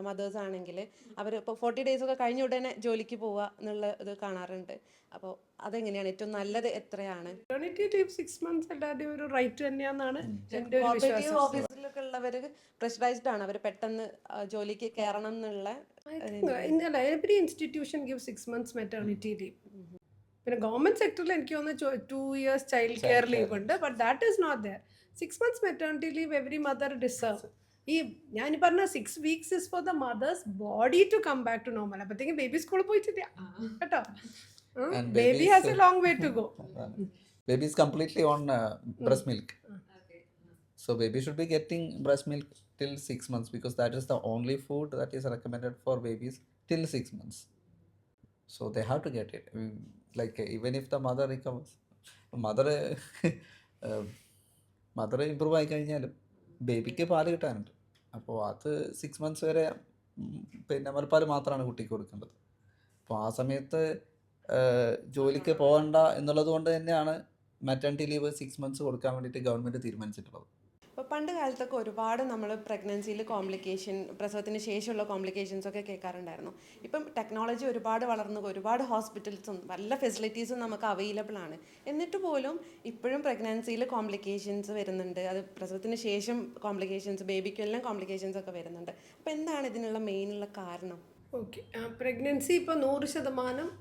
Speaker 1: മദേഴ്സ് ആണെങ്കിൽ അവർ ഇപ്പോൾ 40 days ഒക്കെ കഴിഞ്ഞ ഉടനെ ജോലിക്ക് പോവുക എന്നുള്ള ഇത് കാണാറുണ്ട്. അപ്പോൾ അതെങ്ങനെയാണ് ഏറ്റവും നല്ലത്? എത്രയാണ്?
Speaker 2: മെറ്റേണിറ്റി ലീവ് 6 months എല്ലാവരുടെയും ഒരു റൈറ്റ് തന്നെയാണെന്നാണ് എൻ്റെ ഒരു വിശ്വാസം.
Speaker 1: ഓഫീസിലൊക്കെ ഉള്ളവർ പ്രഷറൈസ്ഡ് ആണ്, അവർ പെട്ടെന്ന് ജോലിക്ക് കയറണം എന്നുള്ള.
Speaker 2: Every institution give 6 months maternity leave. പിന്നെ ഗവൺമെൻറ് സെക്ടറിൽ എനിക്ക് തോന്നുന്നു 2 years ചൈൽഡ് കെയർ ലീവ് ഉണ്ട്. But that is not there. 6 months maternity leave every mother deserve. ഈ ഞാൻ പറഞ്ഞ 6 weeks is for the mother's body to come back to normal. അപ്പോഴത്തേക്കും baby സ്കൂളിൽ പോയിട്ടില്ല കേട്ടോ. Baby has a long way to go.
Speaker 3: Baby is completely on breast milk. So baby should be getting breast milk till 6 months because that is the only food that is recommended for babies till 6 months. So they have to get it. Like even if the mother recovers, mother improve ആയി കഴിഞ്ഞാലും ബേബിക്ക് പാല് കിട്ടാനുണ്ട്. അപ്പോൾ അത് 6 months വരെ പിന്നെ മുലപ്പാൽ മാത്രമാണ് കുട്ടിക്ക് കൊടുക്കേണ്ടത്. അപ്പോൾ ആ സമയത്ത് ജോലിക്ക് പോകണ്ട എന്നുള്ളത് കൊണ്ട് തന്നെയാണ് മാറ്റേണിറ്റി ലീവ് 6 months കൊടുക്കാൻ വേണ്ടിയിട്ട് ഗവൺമെൻറ് തീരുമാനിച്ചിട്ടുള്ളത്.
Speaker 1: ഇപ്പോൾ പണ്ട് കാലത്തൊക്കെ ഒരുപാട് നമ്മൾ പ്രഗ്നൻസിയിൽ കോംപ്ലിക്കേഷൻ, പ്രസവത്തിന് ശേഷമുള്ള കോംപ്ലിക്കേഷൻസ് ഒക്കെ കേൾക്കാറുണ്ടായിരുന്നു. ഇപ്പം ടെക്നോളജി ഒരുപാട് വളർന്നു, ഒരുപാട് ഹോസ്പിറ്റൽസും നല്ല ഫെസിലിറ്റീസും നമുക്ക് അവൈലബിൾ ആണ്. എന്നിട്ട് പോലും ഇപ്പോഴും പ്രഗ്നൻസിയിൽ കോംപ്ലിക്കേഷൻസ് വരുന്നുണ്ട്. അത് പ്രസവത്തിന് ശേഷം കോംപ്ലിക്കേഷൻസ്, ബേബിക്കെല്ലാം കോംപ്ലിക്കേഷൻസ് ഒക്കെ വരുന്നുണ്ട്. അപ്പോൾ എന്താണ് ഇതിനുള്ള മെയിനുള്ള കാരണം?
Speaker 2: ഓക്കെ, പ്രഗ്നൻസി ഇപ്പോൾ 100%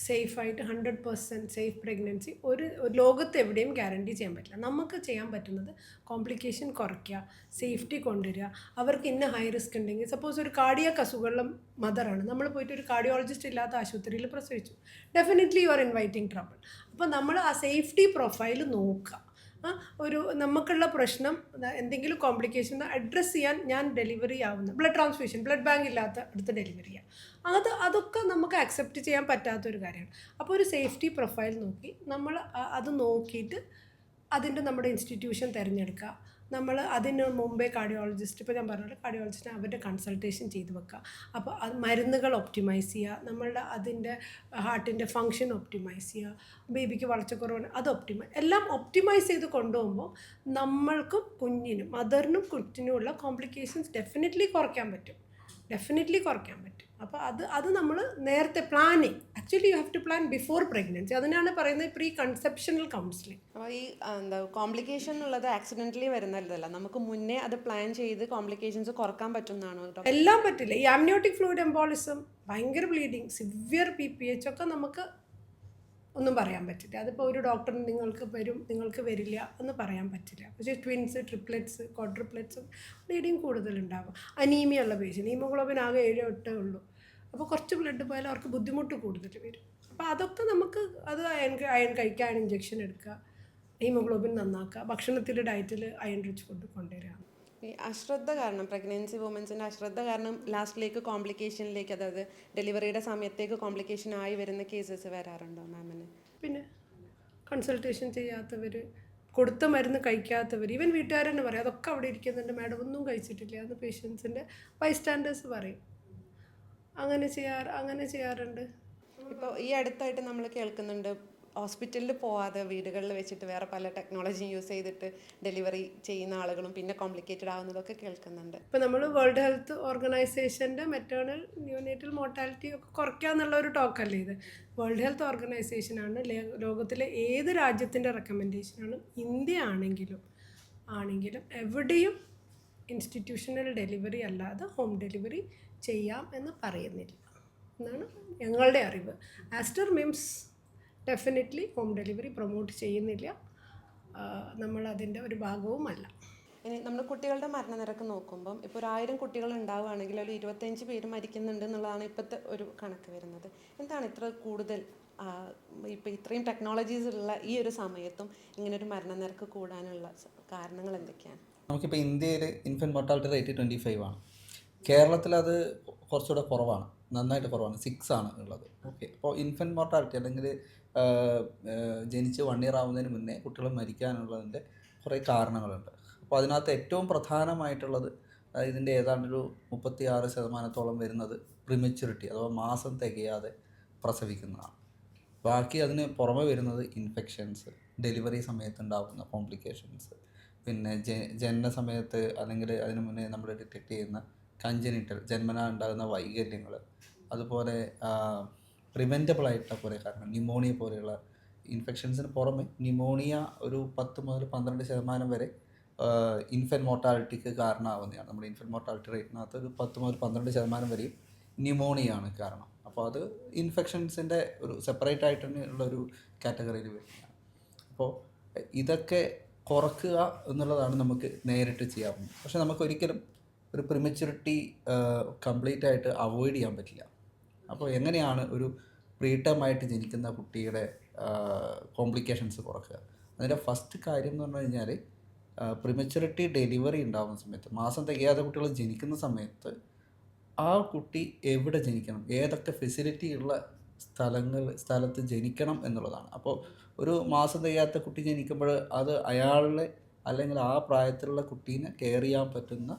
Speaker 2: സേഫായിട്ട് 100% സേഫ് പ്രഗ്നൻസി ഒരു ലോകത്ത് എവിടെയും ഗ്യാരണ്ടി ചെയ്യാൻ പറ്റില്ല. നമുക്ക് ചെയ്യാൻ പറ്റുന്നത് കോംപ്ലിക്കേഷൻ കുറയ്ക്കുക, സേഫ്റ്റി കൊണ്ടുവരിക. അവർക്ക് ഇന്ന ഹൈ റിസ്ക് ഉണ്ടെങ്കിൽ, സപ്പോസ് ഒരു കാർഡിയാക് അസുഖമുള്ള മദറാണ്, നമ്മൾ പോയിട്ട് ഒരു കാർഡിയോളജിസ്റ്റ് ഇല്ലാത്ത ആശുപത്രിയിൽ പ്രസവിച്ചു, definitely you are inviting trouble. അപ്പോൾ നമ്മൾ ആ സേഫ്റ്റി പ്രൊഫൈൽ നോക്കുക. ഒരു നമുക്കുള്ള പ്രശ്നം എന്തെങ്കിലും കോംപ്ലിക്കേഷൻ അഡ്രസ്സ് ചെയ്യാൻ, ഞാൻ ഡെലിവറി ആവുന്ന ബ്ലഡ് ട്രാൻസ്ഫ്യൂഷൻ, ബ്ലഡ് ബാങ്ക് ഇല്ലാത്ത അടുത്ത് ഡെലിവറി ചെയ്യാം, അതൊക്കെ നമുക്ക് അക്സെപ്റ്റ് ചെയ്യാൻ പറ്റാത്തൊരു കാര്യമാണ്. അപ്പോൾ ഒരു സേഫ്റ്റി പ്രൊഫൈൽ നോക്കി നമ്മൾ അത് നോക്കിയിട്ട് അതിൻ്റെ നമ്മുടെ ഇൻസ്റ്റിറ്റ്യൂഷൻ തിരഞ്ഞെടുക്കുക. നമ്മൾ അതിന് മുമ്പേ കാർഡിയോളജിസ്റ്റ്, ഇപ്പോൾ ഞാൻ പറഞ്ഞ കാർഡിയോളജിസ്റ്റിനെ അവരുടെ കൺസൾട്ടേഷൻ ചെയ്ത് വെക്കുക. അപ്പോൾ അത് മരുന്നുകൾ ഒപ്റ്റിമൈസ് ചെയ്യുക, നമ്മളുടെ അതിൻ്റെ ഹാർട്ടിൻ്റെ ഫങ്ഷൻ ഒപ്റ്റിമൈസ് ചെയ്യുക, ബേബിക്ക് വളർച്ചക്കുറവാണ് അത് എല്ലാം ഒപ്റ്റിമൈസ് ചെയ്ത് കൊണ്ടുപോകുമ്പോൾ നമ്മൾക്കും കുഞ്ഞിനും, മദറിനും കുഞ്ഞിനുമുള്ള കോംപ്ലിക്കേഷൻസ് ഡെഫിനറ്റ്ലി കുറയ്ക്കാൻ പറ്റും. അപ്പോൾ അത് നമ്മൾ നേരത്തെ planning, actually you have to plan before pregnancy. അതിനാണ് പറയുന്നത് പ്രീ കൺസെപ്ഷണൽ കൗൺസിലിംഗ്.
Speaker 1: അപ്പോൾ ഈ കോംപ്ലിക്കേഷൻ ഉള്ളത് ആക്സിഡൻ്റലി വരുന്നതല്ല, നമുക്ക് മുന്നേ അത് പ്ലാൻ ചെയ്ത് കോംപ്ലിക്കേഷൻസ് കുറക്കാൻ പറ്റുന്നതാണോ?
Speaker 2: എല്ലാം പറ്റില്ല. ഈ ആംനിയോട്ടിക് ഫ്ലൂയിഡ് എംബോളിസം, ഭയങ്കര ബ്ലീഡിങ്, സിവിയർ PPH ഒക്കെ നമുക്ക് ഒന്നും പറയാൻ പറ്റില്ല. അതിപ്പോൾ ഒരു ഡോക്ടർ നിങ്ങൾക്ക് വരും, നിങ്ങൾക്ക് വരില്ല എന്ന് പറയാൻ പറ്റില്ല. പക്ഷേ ട്വിൻസ്, ട്രിപ്ലെറ്റ്സ്, ക്വാഡ്രിപ്ലെറ്റ്സും ബ്ലീഡിങ് കൂടുതലുണ്ടാകും. അനീമിയ ഉള്ള പേഷ്യൻ്റ്, ഹീമോഗ്ലോബിൻ ആകെ 7-8 ഉള്ളൂ. അപ്പോൾ കുറച്ച് ബ്ലഡ് പോയാൽ അവർക്ക് ബുദ്ധിമുട്ട് കൂടുതൽ വരും. അപ്പോൾ അതൊക്കെ നമുക്ക് അത് അയൺ കഴിക്കുക, അയൺ ഇഞ്ചക്ഷൻ എടുക്കുക, ഹീമോഗ്ലോബിൻ നന്നാക്കുക, ഭക്ഷണത്തിൽ ഡയറ്റിൽ അയൺ റിച്ച് ഫുഡ് കൊണ്ടുവരിക.
Speaker 1: ഈ അശ്രദ്ധ കാരണം, പ്രഗ്നൻസി വുമൻസിൻ്റെ അശ്രദ്ധ കാരണം ലാസ്റ്റിലേക്ക് കോംപ്ലിക്കേഷനിലേക്ക്, അതായത് ഡെലിവറിയുടെ സമയത്തേക്ക് കോംപ്ലിക്കേഷൻ ആയി വരുന്ന കേസസ് വരാറുണ്ടോ മാമിന്?
Speaker 2: പിന്നെ കൺസൾട്ടേഷൻ ചെയ്യാത്തവർ, കൊടുത്ത മരുന്ന് കഴിക്കാത്തവർ, ഈവൻ വീട്ടുകാർ തന്നെ പറയും അതൊക്കെ അവിടെ ഇരിക്കുന്നുണ്ട് മാഡം, ഒന്നും കഴിച്ചിട്ടില്ല എന്ന് പേഷ്യൻസിൻ്റെ ബൈസ്റ്റാൻഡേഴ്സ് പറയും. അങ്ങനെ ചെയ്യാറുണ്ട്.
Speaker 1: ഇപ്പോൾ ഈ അടുത്തായിട്ട് നമ്മൾ കേൾക്കുന്നുണ്ട് ഹോസ്പിറ്റലിൽ പോവാതെ വീടുകളിൽ വെച്ചിട്ട് വേറെ പല ടെക്നോളജിയും യൂസ് ചെയ്തിട്ട് ഡെലിവറി ചെയ്യുന്ന ആളുകളും പിന്നെ കോംപ്ലിക്കേറ്റഡ് ആവുന്നതൊക്കെ കേൾക്കുന്നുണ്ട്.
Speaker 2: ഇപ്പോൾ നമ്മൾ വേൾഡ് ഹെൽത്ത് ഓർഗനൈസേഷൻ്റെ മെറ്റേണൽ ന്യൂനേറ്റൽ മോർട്ടാലിറ്റി ഒക്കെ കുറയ്ക്കുക എന്നുള്ള ഒരു ടോക്കല്ലേ ഇത്. വേൾഡ് ഹെൽത്ത് ഓർഗനൈസേഷനാണ് ലോകത്തിലെ ഏത് രാജ്യത്തിൻ്റെ റെക്കമെൻഡേഷനാണ് ഇന്ത്യ ആണെങ്കിലും എവിടെയും ഇൻസ്റ്റിറ്റ്യൂഷണൽ ഡെലിവറി അല്ലാതെ ഹോം ഡെലിവറി ചെയ്യാം എന്ന് പറയുന്നില്ല എന്നാണ് ഞങ്ങളുടെ അറിവ്. Aster MIMS definitely home delivery promote ചെയ്യുന്നില്ല, നമ്മൾ അതിൻ്റെ ഒരു ഭാഗവുമല്ല.
Speaker 1: ഇനി നമ്മൾ കുട്ടികളുടെ മരണനിരക്ക് നോക്കുമ്പം ഇപ്പോൾ 1000 കുട്ടികൾ ഉണ്ടാവുകയാണെങ്കിൽ അതിൽ 25 പേര് മരിക്കുന്നുണ്ട് എന്നുള്ളതാണ് ഇപ്പോഴത്തെ ഒരു കണക്ക് വരുന്നത്. എന്താണ് ഇത്ര കൂടുതൽ ഇപ്പോൾ ഇത്രയും ടെക്നോളജീസ് ഉള്ള ഈ ഒരു സമയത്തും ഇങ്ങനൊരു മരണനിരക്ക് കൂടാനുള്ള കാരണങ്ങൾ എന്തൊക്കെയാണ്?
Speaker 3: നമുക്കിപ്പോൾ ഇന്ത്യയിൽ ഇൻഫൻറ്റ് മോർട്ടാലിറ്റി റേറ്റ് 25 ആണ്. കേരളത്തിൽ അത് കുറച്ചുകൂടെ കുറവാണ്, നന്നായിട്ട് കുറവാണ്, 6 ആണ് ഉള്ളത്. ഓക്കെ, അപ്പോൾ ഇൻഫൻറ്റ് മോർട്ടാലിറ്റി അല്ലെങ്കിൽ ജനിച്ച് 1 ഇയർ ആവുന്നതിന് മുന്നേ കുട്ടികൾ മരിക്കാനുള്ളതിൻ്റെ കുറേ കാരണങ്ങളുണ്ട്. അപ്പോൾ അതിനകത്ത് ഏറ്റവും പ്രധാനമായിട്ടുള്ളത് ഇതിൻ്റെ ഏതാണ്ടൊരു 36% വരുന്നത് പ്രിമച്യൂരിറ്റി അഥവാ മാസം തികയാതെ പ്രസവിക്കുന്നതാണ്. ബാക്കി അതിന് പുറമെ വരുന്നത് ഇൻഫെക്ഷൻസ്, ഡെലിവറി സമയത്തുണ്ടാകുന്ന കോംപ്ലിക്കേഷൻസ്, പിന്നെ ജനന സമയത്ത് അല്ലെങ്കിൽ അതിന് മുന്നേ നമ്മൾ ഡിറ്റക്ട് ചെയ്യുന്ന കഞ്ചനിറ്റൽ ജന്മനാ ഉണ്ടാകുന്ന വൈകല്യങ്ങൾ, അതുപോലെ പ്രിവെൻറ്റബിൾ ആയിട്ടുള്ള കുറേ കാരണം ന്യൂമോണിയ പോലെയുള്ള ഇൻഫെക്ഷൻസിന് പുറമെ ന്യൂമോണിയ ഒരു 10 മുതൽ 12% വരെ ഇൻഫൻറ്റ് മോർട്ടാലിറ്റിക്ക് കാരണമാവുന്നതാണ്. നമ്മുടെ ഇൻഫൻറ്റ് മോർട്ടാലിറ്റി റേറ്റിനകത്ത് ഒരു 10 മുതൽ 12% വരെയും ന്യൂമോണിയാണ് കാരണം. അപ്പോൾ അത് ഇൻഫെക്ഷൻസിൻ്റെ ഒരു സെപ്പറേറ്റ് ആയിട്ട് തന്നെ ഉള്ളൊരു കാറ്റഗറിയിൽ വരുന്നതാണ്. അപ്പോൾ ഇതൊക്കെ കുറക്കുക എന്നുള്ളതാണ് നമുക്ക് നേരിട്ട് ചെയ്യാവുന്നത്. പക്ഷേ നമുക്കൊരിക്കലും ഒരു പ്രിമച്യൂരിറ്റി കംപ്ലീറ്റ് ആയിട്ട് അവോയ്ഡ് ചെയ്യാൻ പറ്റില്ല. അപ്പോൾ എങ്ങനെയാണ് ഒരു പ്രീടേമായിട്ട് ജനിക്കുന്ന കുട്ടിയുടെ കോംപ്ലിക്കേഷൻസ് കുറക്കുക? അതിൻ്റെ ഫസ്റ്റ് കാര്യം എന്ന് പറഞ്ഞു കഴിഞ്ഞാൽ പ്രിമച്യൂരിറ്റി ഡെലിവറി ഉണ്ടാകുന്ന സമയത്ത്, മാസം തികയാതെ കുട്ടികൾ ജനിക്കുന്ന സമയത്ത് ആ കുട്ടി എവിടെ ജനിക്കണം, ഏതൊക്കെ ഫെസിലിറ്റി ഉള്ള സ്ഥലത്ത് ജനിക്കണം എന്നുള്ളതാണ്. അപ്പോൾ ഒരു മാസം തികയാത്ത കുട്ടി ജനിക്കുമ്പോൾ അത് അയാളുടെ അല്ലെങ്കിൽ ആ പ്രായത്തിലുള്ള കുട്ടീനെ കെയർ ചെയ്യാൻ പറ്റുന്ന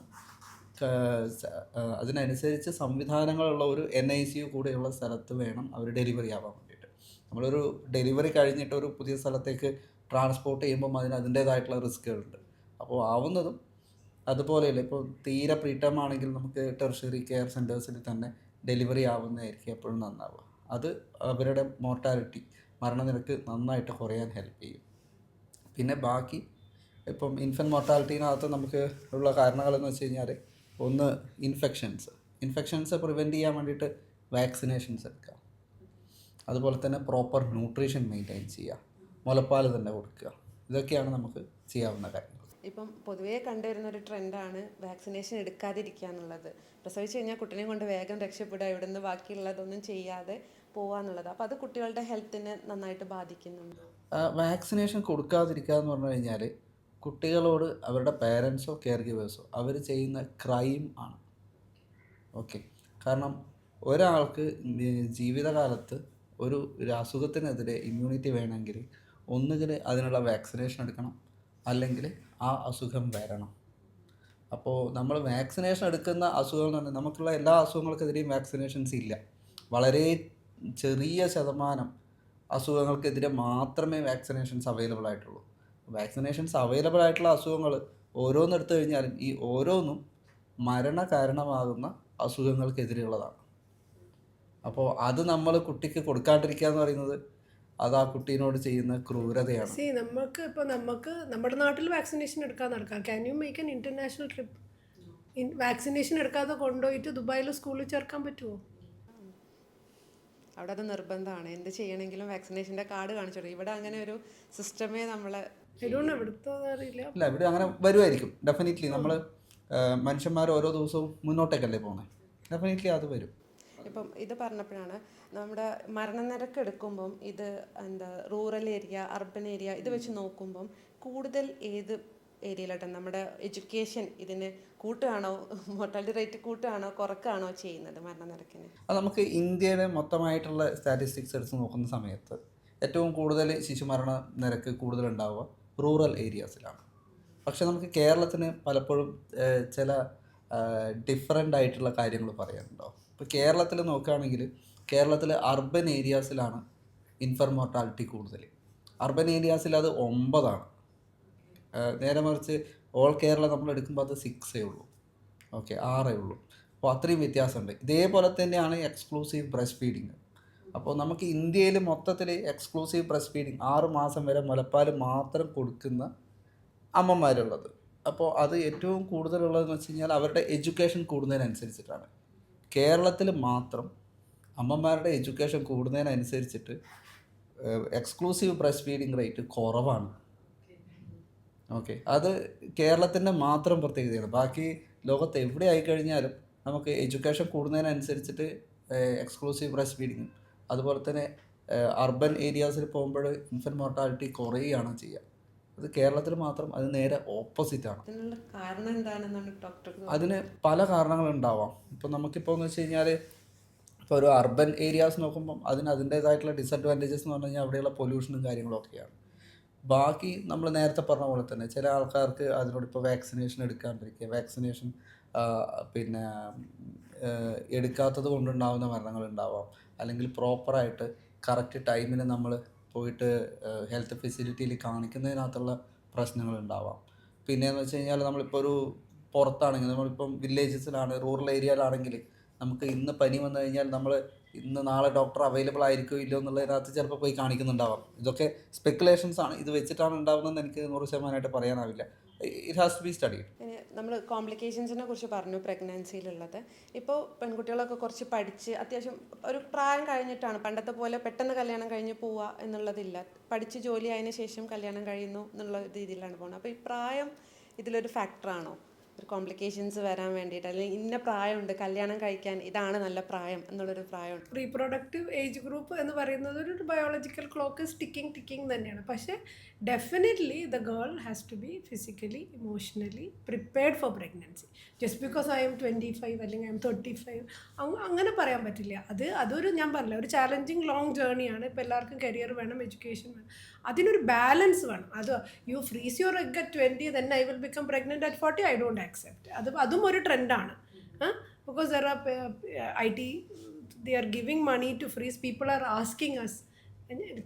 Speaker 3: അതിനനുസരിച്ച് സംവിധാനങ്ങളുള്ള ഒരു NICU കൂടെയുള്ള സ്ഥലത്ത് വേണം അവർ ഡെലിവറി ആവാൻ വേണ്ടിയിട്ട്. നമ്മളൊരു ഡെലിവറി കഴിഞ്ഞിട്ട് ഒരു പുതിയ സ്ഥലത്തേക്ക് ട്രാൻസ്പോർട്ട് ചെയ്യുമ്പം അതിൻ്റേതായിട്ടുള്ള റിസ്ക്കുകളുണ്ട്. അപ്പോൾ ആവുന്നതും അതുപോലെയല്ല, ഇപ്പോൾ തീരെ പ്രീടേം ആണെങ്കിൽ നമുക്ക് ടെർഷ്യറി കെയർ സെൻറ്റേഴ്സിൽ തന്നെ ഡെലിവറി ആവുന്നതായിരിക്കും എപ്പോഴും നന്നാവുക. അത് അവരുടെ മോർട്ടാലിറ്റി മരണനിരക്ക് നന്നായിട്ട് കുറയാൻ ഹെൽപ്പ് ചെയ്യും. പിന്നെ ബാക്കി ഇപ്പം ഇൻഫൻറ്റ് മോർട്ടാലിറ്റീനകത്ത് നമുക്ക് ഉള്ള കാരണങ്ങളെന്ന് വെച്ച് കഴിഞ്ഞാൽ, ഒന്ന് ഇൻഫെക്ഷൻസ് പ്രിവെൻറ്റ് ചെയ്യാൻ വേണ്ടിയിട്ട് വാക്സിനേഷൻസ് എടുക്കുക, അതുപോലെ തന്നെ പ്രോപ്പർ ന്യൂട്രീഷൻ മെയിൻറ്റെയിൻ ചെയ്യുക, മുലപ്പാൽ തന്നെ കൊടുക്കുക. ഇതൊക്കെയാണ് നമുക്ക് ചെയ്യാവുന്ന കാര്യങ്ങൾ.
Speaker 1: ഇപ്പം പൊതുവേ കണ്ടുവരുന്ന ഒരു ട്രെൻഡാണ് വാക്സിനേഷൻ എടുക്കാതിരിക്കുക എന്നുള്ളത്. പ്രസവിച്ച് കഴിഞ്ഞാൽ കുട്ടീനെ കൊണ്ട് വേഗം രക്ഷപ്പെടുക, ഇവിടെ നിന്ന് ബാക്കിയുള്ളതൊന്നും ചെയ്യാതെ പോവുക എന്നുള്ളത്. അപ്പോൾ അത് കുട്ടികളുടെ ഹെൽത്തിനെ നന്നായിട്ട് ബാധിക്കുന്നുണ്ട്.
Speaker 3: വാക്സിനേഷൻ കൊടുക്കാതിരിക്കുക എന്ന് പറഞ്ഞു കഴിഞ്ഞാൽ കുട്ടികളോട് അവരുടെ പേരൻസോ കെയർ ഗിവേഴ്സോ അവർ ചെയ്യുന്ന ക്രൈം ആണ്. ഓക്കെ, കാരണം ഒരാൾക്ക് ജീവിതകാലത്ത് ഒരു അസുഖത്തിനെതിരെ ഇമ്മ്യൂണിറ്റി വേണമെങ്കിൽ ഒന്നുകിൽ അതിനുള്ള വാക്സിനേഷൻ എടുക്കണം, അല്ലെങ്കിൽ ആ അസുഖം വരണം. അപ്പോൾ നമ്മൾ വാക്സിനേഷൻ എടുക്കുന്ന അസുഖങ്ങൾ എന്ന് പറഞ്ഞാൽ നമുക്കുള്ള എല്ലാ അസുഖങ്ങൾക്കെതിരെയും വാക്സിനേഷൻസ് ഇല്ല. വളരെ ചെറിയ ശതമാനം അസുഖങ്ങൾക്കെതിരെ മാത്രമേ വാക്സിനേഷൻസ് അവൈലബിൾ ആയിട്ടുള്ളൂ. വാക്സിനേഷൻസ് അവൈലബിൾ ആയിട്ടുള്ള അസുഖങ്ങൾ ഓരോന്നെടുത്തു കഴിഞ്ഞാലും ഈ ഓരോന്നും മരണകാരണമാകുന്ന അസുഖങ്ങൾക്കെതിരെയുള്ളതാണ്. അപ്പോൾ അത് നമ്മൾ കുട്ടിക്ക് കൊടുക്കാണ്ടിരിക്കുക എന്ന് പറയുന്നത് അത് ആ കുട്ടീനോട് ചെയ്യുന്ന ക്രൂരതയാണ്.
Speaker 2: നമുക്ക് നമ്മുടെ നാട്ടിൽ വാക്സിനേഷൻ എടുക്കാൻ നടക്കാം. Can you make an international trip? Vaccination എടുക്കാതെ കൊണ്ടുപോയിട്ട് ദുബായിൽ സ്കൂളിൽ ചേർക്കാൻ പറ്റുമോ?
Speaker 1: അവിടെ അത് നിർബന്ധമാണ്. എന്ത് ചെയ്യണമെങ്കിലും വാക്സിനേഷൻ്റെ കാർഡ് കാണിച്ചോളൂ. ഇവിടെ അങ്ങനെ ഒരു സിസ്റ്റമേ നമ്മളെ
Speaker 2: അറിയില്ല.
Speaker 3: ഇല്ല, ഇവിടെ അങ്ങനെ വരുമായിരിക്കും ഡെഫിനറ്റ്ലി. നമ്മൾ മനുഷ്യന്മാർ ഓരോ ദിവസവും മുന്നോട്ടേക്കല്ലേ പോകുന്നത്, ഡെഫിനറ്റ്ലി അത് വരും.
Speaker 1: ഇപ്പം ഇത് പറഞ്ഞപ്പോഴാണ് നമ്മുടെ മരണനിരക്ക് എടുക്കുമ്പം ഇത് റൂറൽ ഏരിയ, അർബൻ ഏരിയ ഇത് വെച്ച് നോക്കുമ്പം കൂടുതൽ ഏത് ഏരിയയിലോട്ടാണ് നമ്മുടെ എഡ്യൂക്കേഷൻ ഇതിന് കൂട്ടുകയാണോ, മോർട്ടാലിറ്റി റേറ്റ് കൂട്ടുകയാണോ കുറക്കുകയാണോ ചെയ്യുന്നത് മരണനിരക്കിന്?
Speaker 3: അത് നമുക്ക് ഇന്ത്യയിലെ മൊത്തമായിട്ടുള്ള സ്റ്റാറ്റിസ്റ്റിക്സ് എടുത്ത് നോക്കുന്ന സമയത്ത് ഏറ്റവും കൂടുതൽ ശിശുമരണ നിരക്ക് കൂടുതലുണ്ടാവുക റൂറൽ ഏരിയാസിലാണ്. പക്ഷേ നമുക്ക് കേരളത്തിന് പലപ്പോഴും ചില ഡിഫറൻ്റ് ആയിട്ടുള്ള കാര്യങ്ങൾ പറയാനുണ്ടാവും. ഇപ്പോൾ കേരളത്തിൽ നോക്കുകയാണെങ്കിൽ കേരളത്തിൽ അർബൻ ഏരിയാസിലാണ് ഇൻഫൻറ്റ് മോർട്ടാലിറ്റി കൂടുതൽ. അർബൻ ഏരിയാസിൽ അത് 9. നേരെ മറിച്ച് ഓൾ കേരള നമ്മൾ എടുക്കുമ്പോൾ അത് 6 ഉള്ളൂ. ഓക്കെ, 6 ഉള്ളൂ. അപ്പോൾ അത്രയും വ്യത്യാസമുണ്ട്. ഇതേപോലെ തന്നെയാണ് എക്സ്ക്ലൂസീവ് ബ്രസ്റ്റ് ഫീഡിങ്. അപ്പോൾ നമുക്ക് ഇന്ത്യയിൽ മൊത്തത്തിൽ എക്സ്ക്ലൂസീവ് ബ്രസ്റ്റ് ഫീഡിങ് 6 മാസം വരെ മുലപ്പാൽ മാത്രം കൊടുക്കുന്ന അമ്മമാരുള്ളത്. അപ്പോൾ അത് ഏറ്റവും കൂടുതലുള്ളതെന്ന് വെച്ച് കഴിഞ്ഞാൽ അവരുടെ എഡ്യൂക്കേഷൻ കൂടുന്നതിനനുസരിച്ചിട്ടാണ്. കേരളത്തിൽ മാത്രം അമ്മമാരുടെ എഡ്യൂക്കേഷൻ കൂടുന്നതിനനുസരിച്ചിട്ട് എക്സ്ക്ലൂസീവ് ബ്രസ്റ്റ് ഫീഡിങ് റേറ്റ് കുറവാണ്. ഓക്കെ, അത് കേരളത്തിൻ്റെ മാത്രം പ്രത്യേകതയാണ്. ബാക്കി ലോകത്ത് എവിടെ ആയിക്കഴിഞ്ഞാലും നമുക്ക് എഡ്യൂക്കേഷൻ കൂടുന്നതിനനുസരിച്ചിട്ട് എക്സ്ക്ലൂസീവ് ബ്രസ്റ്റ് ഫീഡിങ്, അതുപോലെ തന്നെ അർബൻ ഏരിയാസിൽ പോകുമ്പോൾ ഇൻഫൻറ്റ് മോർട്ടാലിറ്റി കുറയുകയാണ് ചെയ്യുക. അത് കേരളത്തിൽ മാത്രം അത് നേരെ ഓപ്പോസിറ്റാണ്.
Speaker 1: അതിനുള്ള കാരണം എന്താണെന്നാണ് ഡോക്ടർ?
Speaker 3: അതിന് പല കാരണങ്ങളുണ്ടാവാം. ഇപ്പോൾ നമുക്കിപ്പോൾ എന്ന് വെച്ച് കഴിഞ്ഞാൽ ഇപ്പോൾ ഒരു അർബൻ ഏരിയാസ് നോക്കുമ്പം അതിൻ്റേതായിട്ടുള്ള ഡിസഡ്വാൻറ്റേജസ് എന്ന് പറഞ്ഞു കഴിഞ്ഞാൽ അവിടെയുള്ള പൊല്യൂഷനും കാര്യങ്ങളൊക്കെയാണ്. ബാക്കി നമ്മൾ നേരത്തെ പറഞ്ഞ പോലെ തന്നെ ചില ആൾക്കാർക്ക് അതിനോട് ഇപ്പോൾ വാക്സിനേഷൻ എടുക്കാണ്ടിരിക്കുക, വാക്സിനേഷൻ പിന്നെ എടുക്കാത്തത് കൊണ്ടുണ്ടാകുന്ന മരണങ്ങളുണ്ടാവാം, അല്ലെങ്കിൽ പ്രോപ്പറായിട്ട് കറക്റ്റ് ടൈമിന് നമ്മൾ പോയിട്ട് ഹെൽത്ത് ഫെസിലിറ്റിയിൽ കാണിക്കുന്നതിനകത്തുള്ള പ്രശ്നങ്ങളുണ്ടാവാം. പിന്നെയെന്ന് വെച്ച് കഴിഞ്ഞാൽ നമ്മളിപ്പോൾ ഒരു പുറത്താണെങ്കിൽ, നമ്മളിപ്പം വില്ലേജസിലാണ്, റൂറൽ ഏരിയയിലാണെങ്കിൽ നമുക്ക് ഇന്ന് പനി വന്നു കഴിഞ്ഞാൽ നമ്മൾ ഇന്ന് നാളെ ഡോക്ടർ അവൈലബിൾ ആയിരിക്കുമോ ഇല്ലയോ എന്നുള്ളതിനകത്ത് ചിലപ്പോൾ പോയി കാണിക്കുന്നുണ്ടാവാം. ഇതൊക്കെ സ്പെക്കുലേഷൻസ് ആണ്. ഇത് വെച്ചിട്ടാണ് ഉണ്ടാകുന്നതെന്ന് എനിക്ക് 100% പറയാനാവില്ല. It has to be studied.
Speaker 1: നമ്മൾ കോംപ്ലിക്കേഷൻസിനെ കുറിച്ച് പറഞ്ഞു പ്രഗ്നൻസിയിലുള്ളത്. ഇപ്പോൾ പെൺകുട്ടികളൊക്കെ കുറച്ച് പഠിച്ച് അത്യാവശ്യം ഒരു പ്രായം കഴിഞ്ഞിട്ടാണ്, പണ്ടത്തെ പോലെ പെട്ടെന്ന് കല്യാണം കഴിഞ്ഞ് പോവുക എന്നുള്ളതില്ല. പഠിച്ച് ജോലി ആയതിനു ശേഷം കല്യാണം കഴിയുന്നു എന്നുള്ള രീതിയിലാണ് പോകുന്നത്. അപ്പോൾ ഈ പ്രായം ഇതിലൊരു ഫാക്ടറാണോ ഒരു കോംപ്ലിക്കേഷൻസ് വരാൻ വേണ്ടിയിട്ട്? അല്ലെങ്കിൽ ഇന്ന പ്രായമുണ്ട് കല്യാണം കഴിക്കാൻ, ഇതാണ് നല്ല പ്രായം എന്നുള്ളൊരു പ്രായമുണ്ട്?
Speaker 2: റീപ്രൊഡക്റ്റീവ് ഏജ് ഗ്രൂപ്പ് എന്ന് പറയുന്നത് ഒരു ബയോളജിക്കൽ ക്ലോക്ക് ടിക്കിങ് തന്നെയാണ്. പക്ഷേ definitely the girl has to be physically emotionally prepared for pregnancy. Just because I am 25 അല്ലെങ്കിൽ ഐ എം 35 അങ്ങനെ പറയാൻ പറ്റില്ല. അതൊരു ഞാൻ പറഞ്ഞില്ല, ഒരു ചാലഞ്ചിങ് ലോങ് ജേർണിയാണ്. ഇപ്പോൾ എല്ലാവർക്കും കരിയർ വേണം, എഡ്യൂക്കേഷൻ വേണം, അതിനൊരു ബാലൻസ് വേണം. അത് you freeze your egg at 20 then I will become pregnant at 40, I don't accept. അതും ഒരു ട്രെൻഡാണ്. Because there are IT, they are giving money to freeze. People are asking us,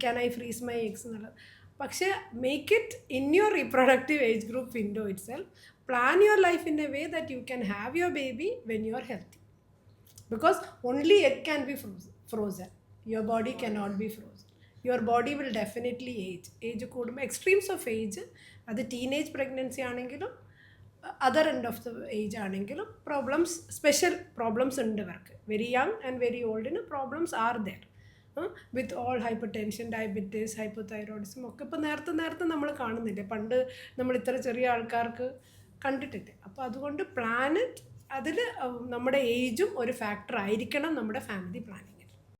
Speaker 2: can I freeze my eggs എന്നുള്ളത്. പക്ഷേ make it in your reproductive age group window it self. Plan your life in a way that you can have your baby when you are healthy. Because only egg can be frozen. Your body cannot be frozen. Your body will definitely age കൂടുമ്പോൾ extremes of age, അത് teenage pregnancy ആണെങ്കിലും other end of the age ആണെങ്കിലും problems, special problems ഉണ്ട് ഇവർക്ക്. Very young and very ഓൾഡിന് problems are there with all hypertension, diabetes, hypothyroidism ഒക്കെ ഇപ്പോൾ നേരത്തെ നമ്മൾ കാണുന്നില്ലേ. പണ്ട് നമ്മൾ ഇത്ര ചെറിയ ആൾക്കാർക്ക് കണ്ടിട്ടില്ല. അപ്പോൾ അതുകൊണ്ട് പ്ലാനറ്റ് അതിൽ നമ്മുടെ ഏജും ഒരു ഫാക്ടർ ആയിരിക്കണം നമ്മുടെ ഫാമിലി പ്ലാനിങ്.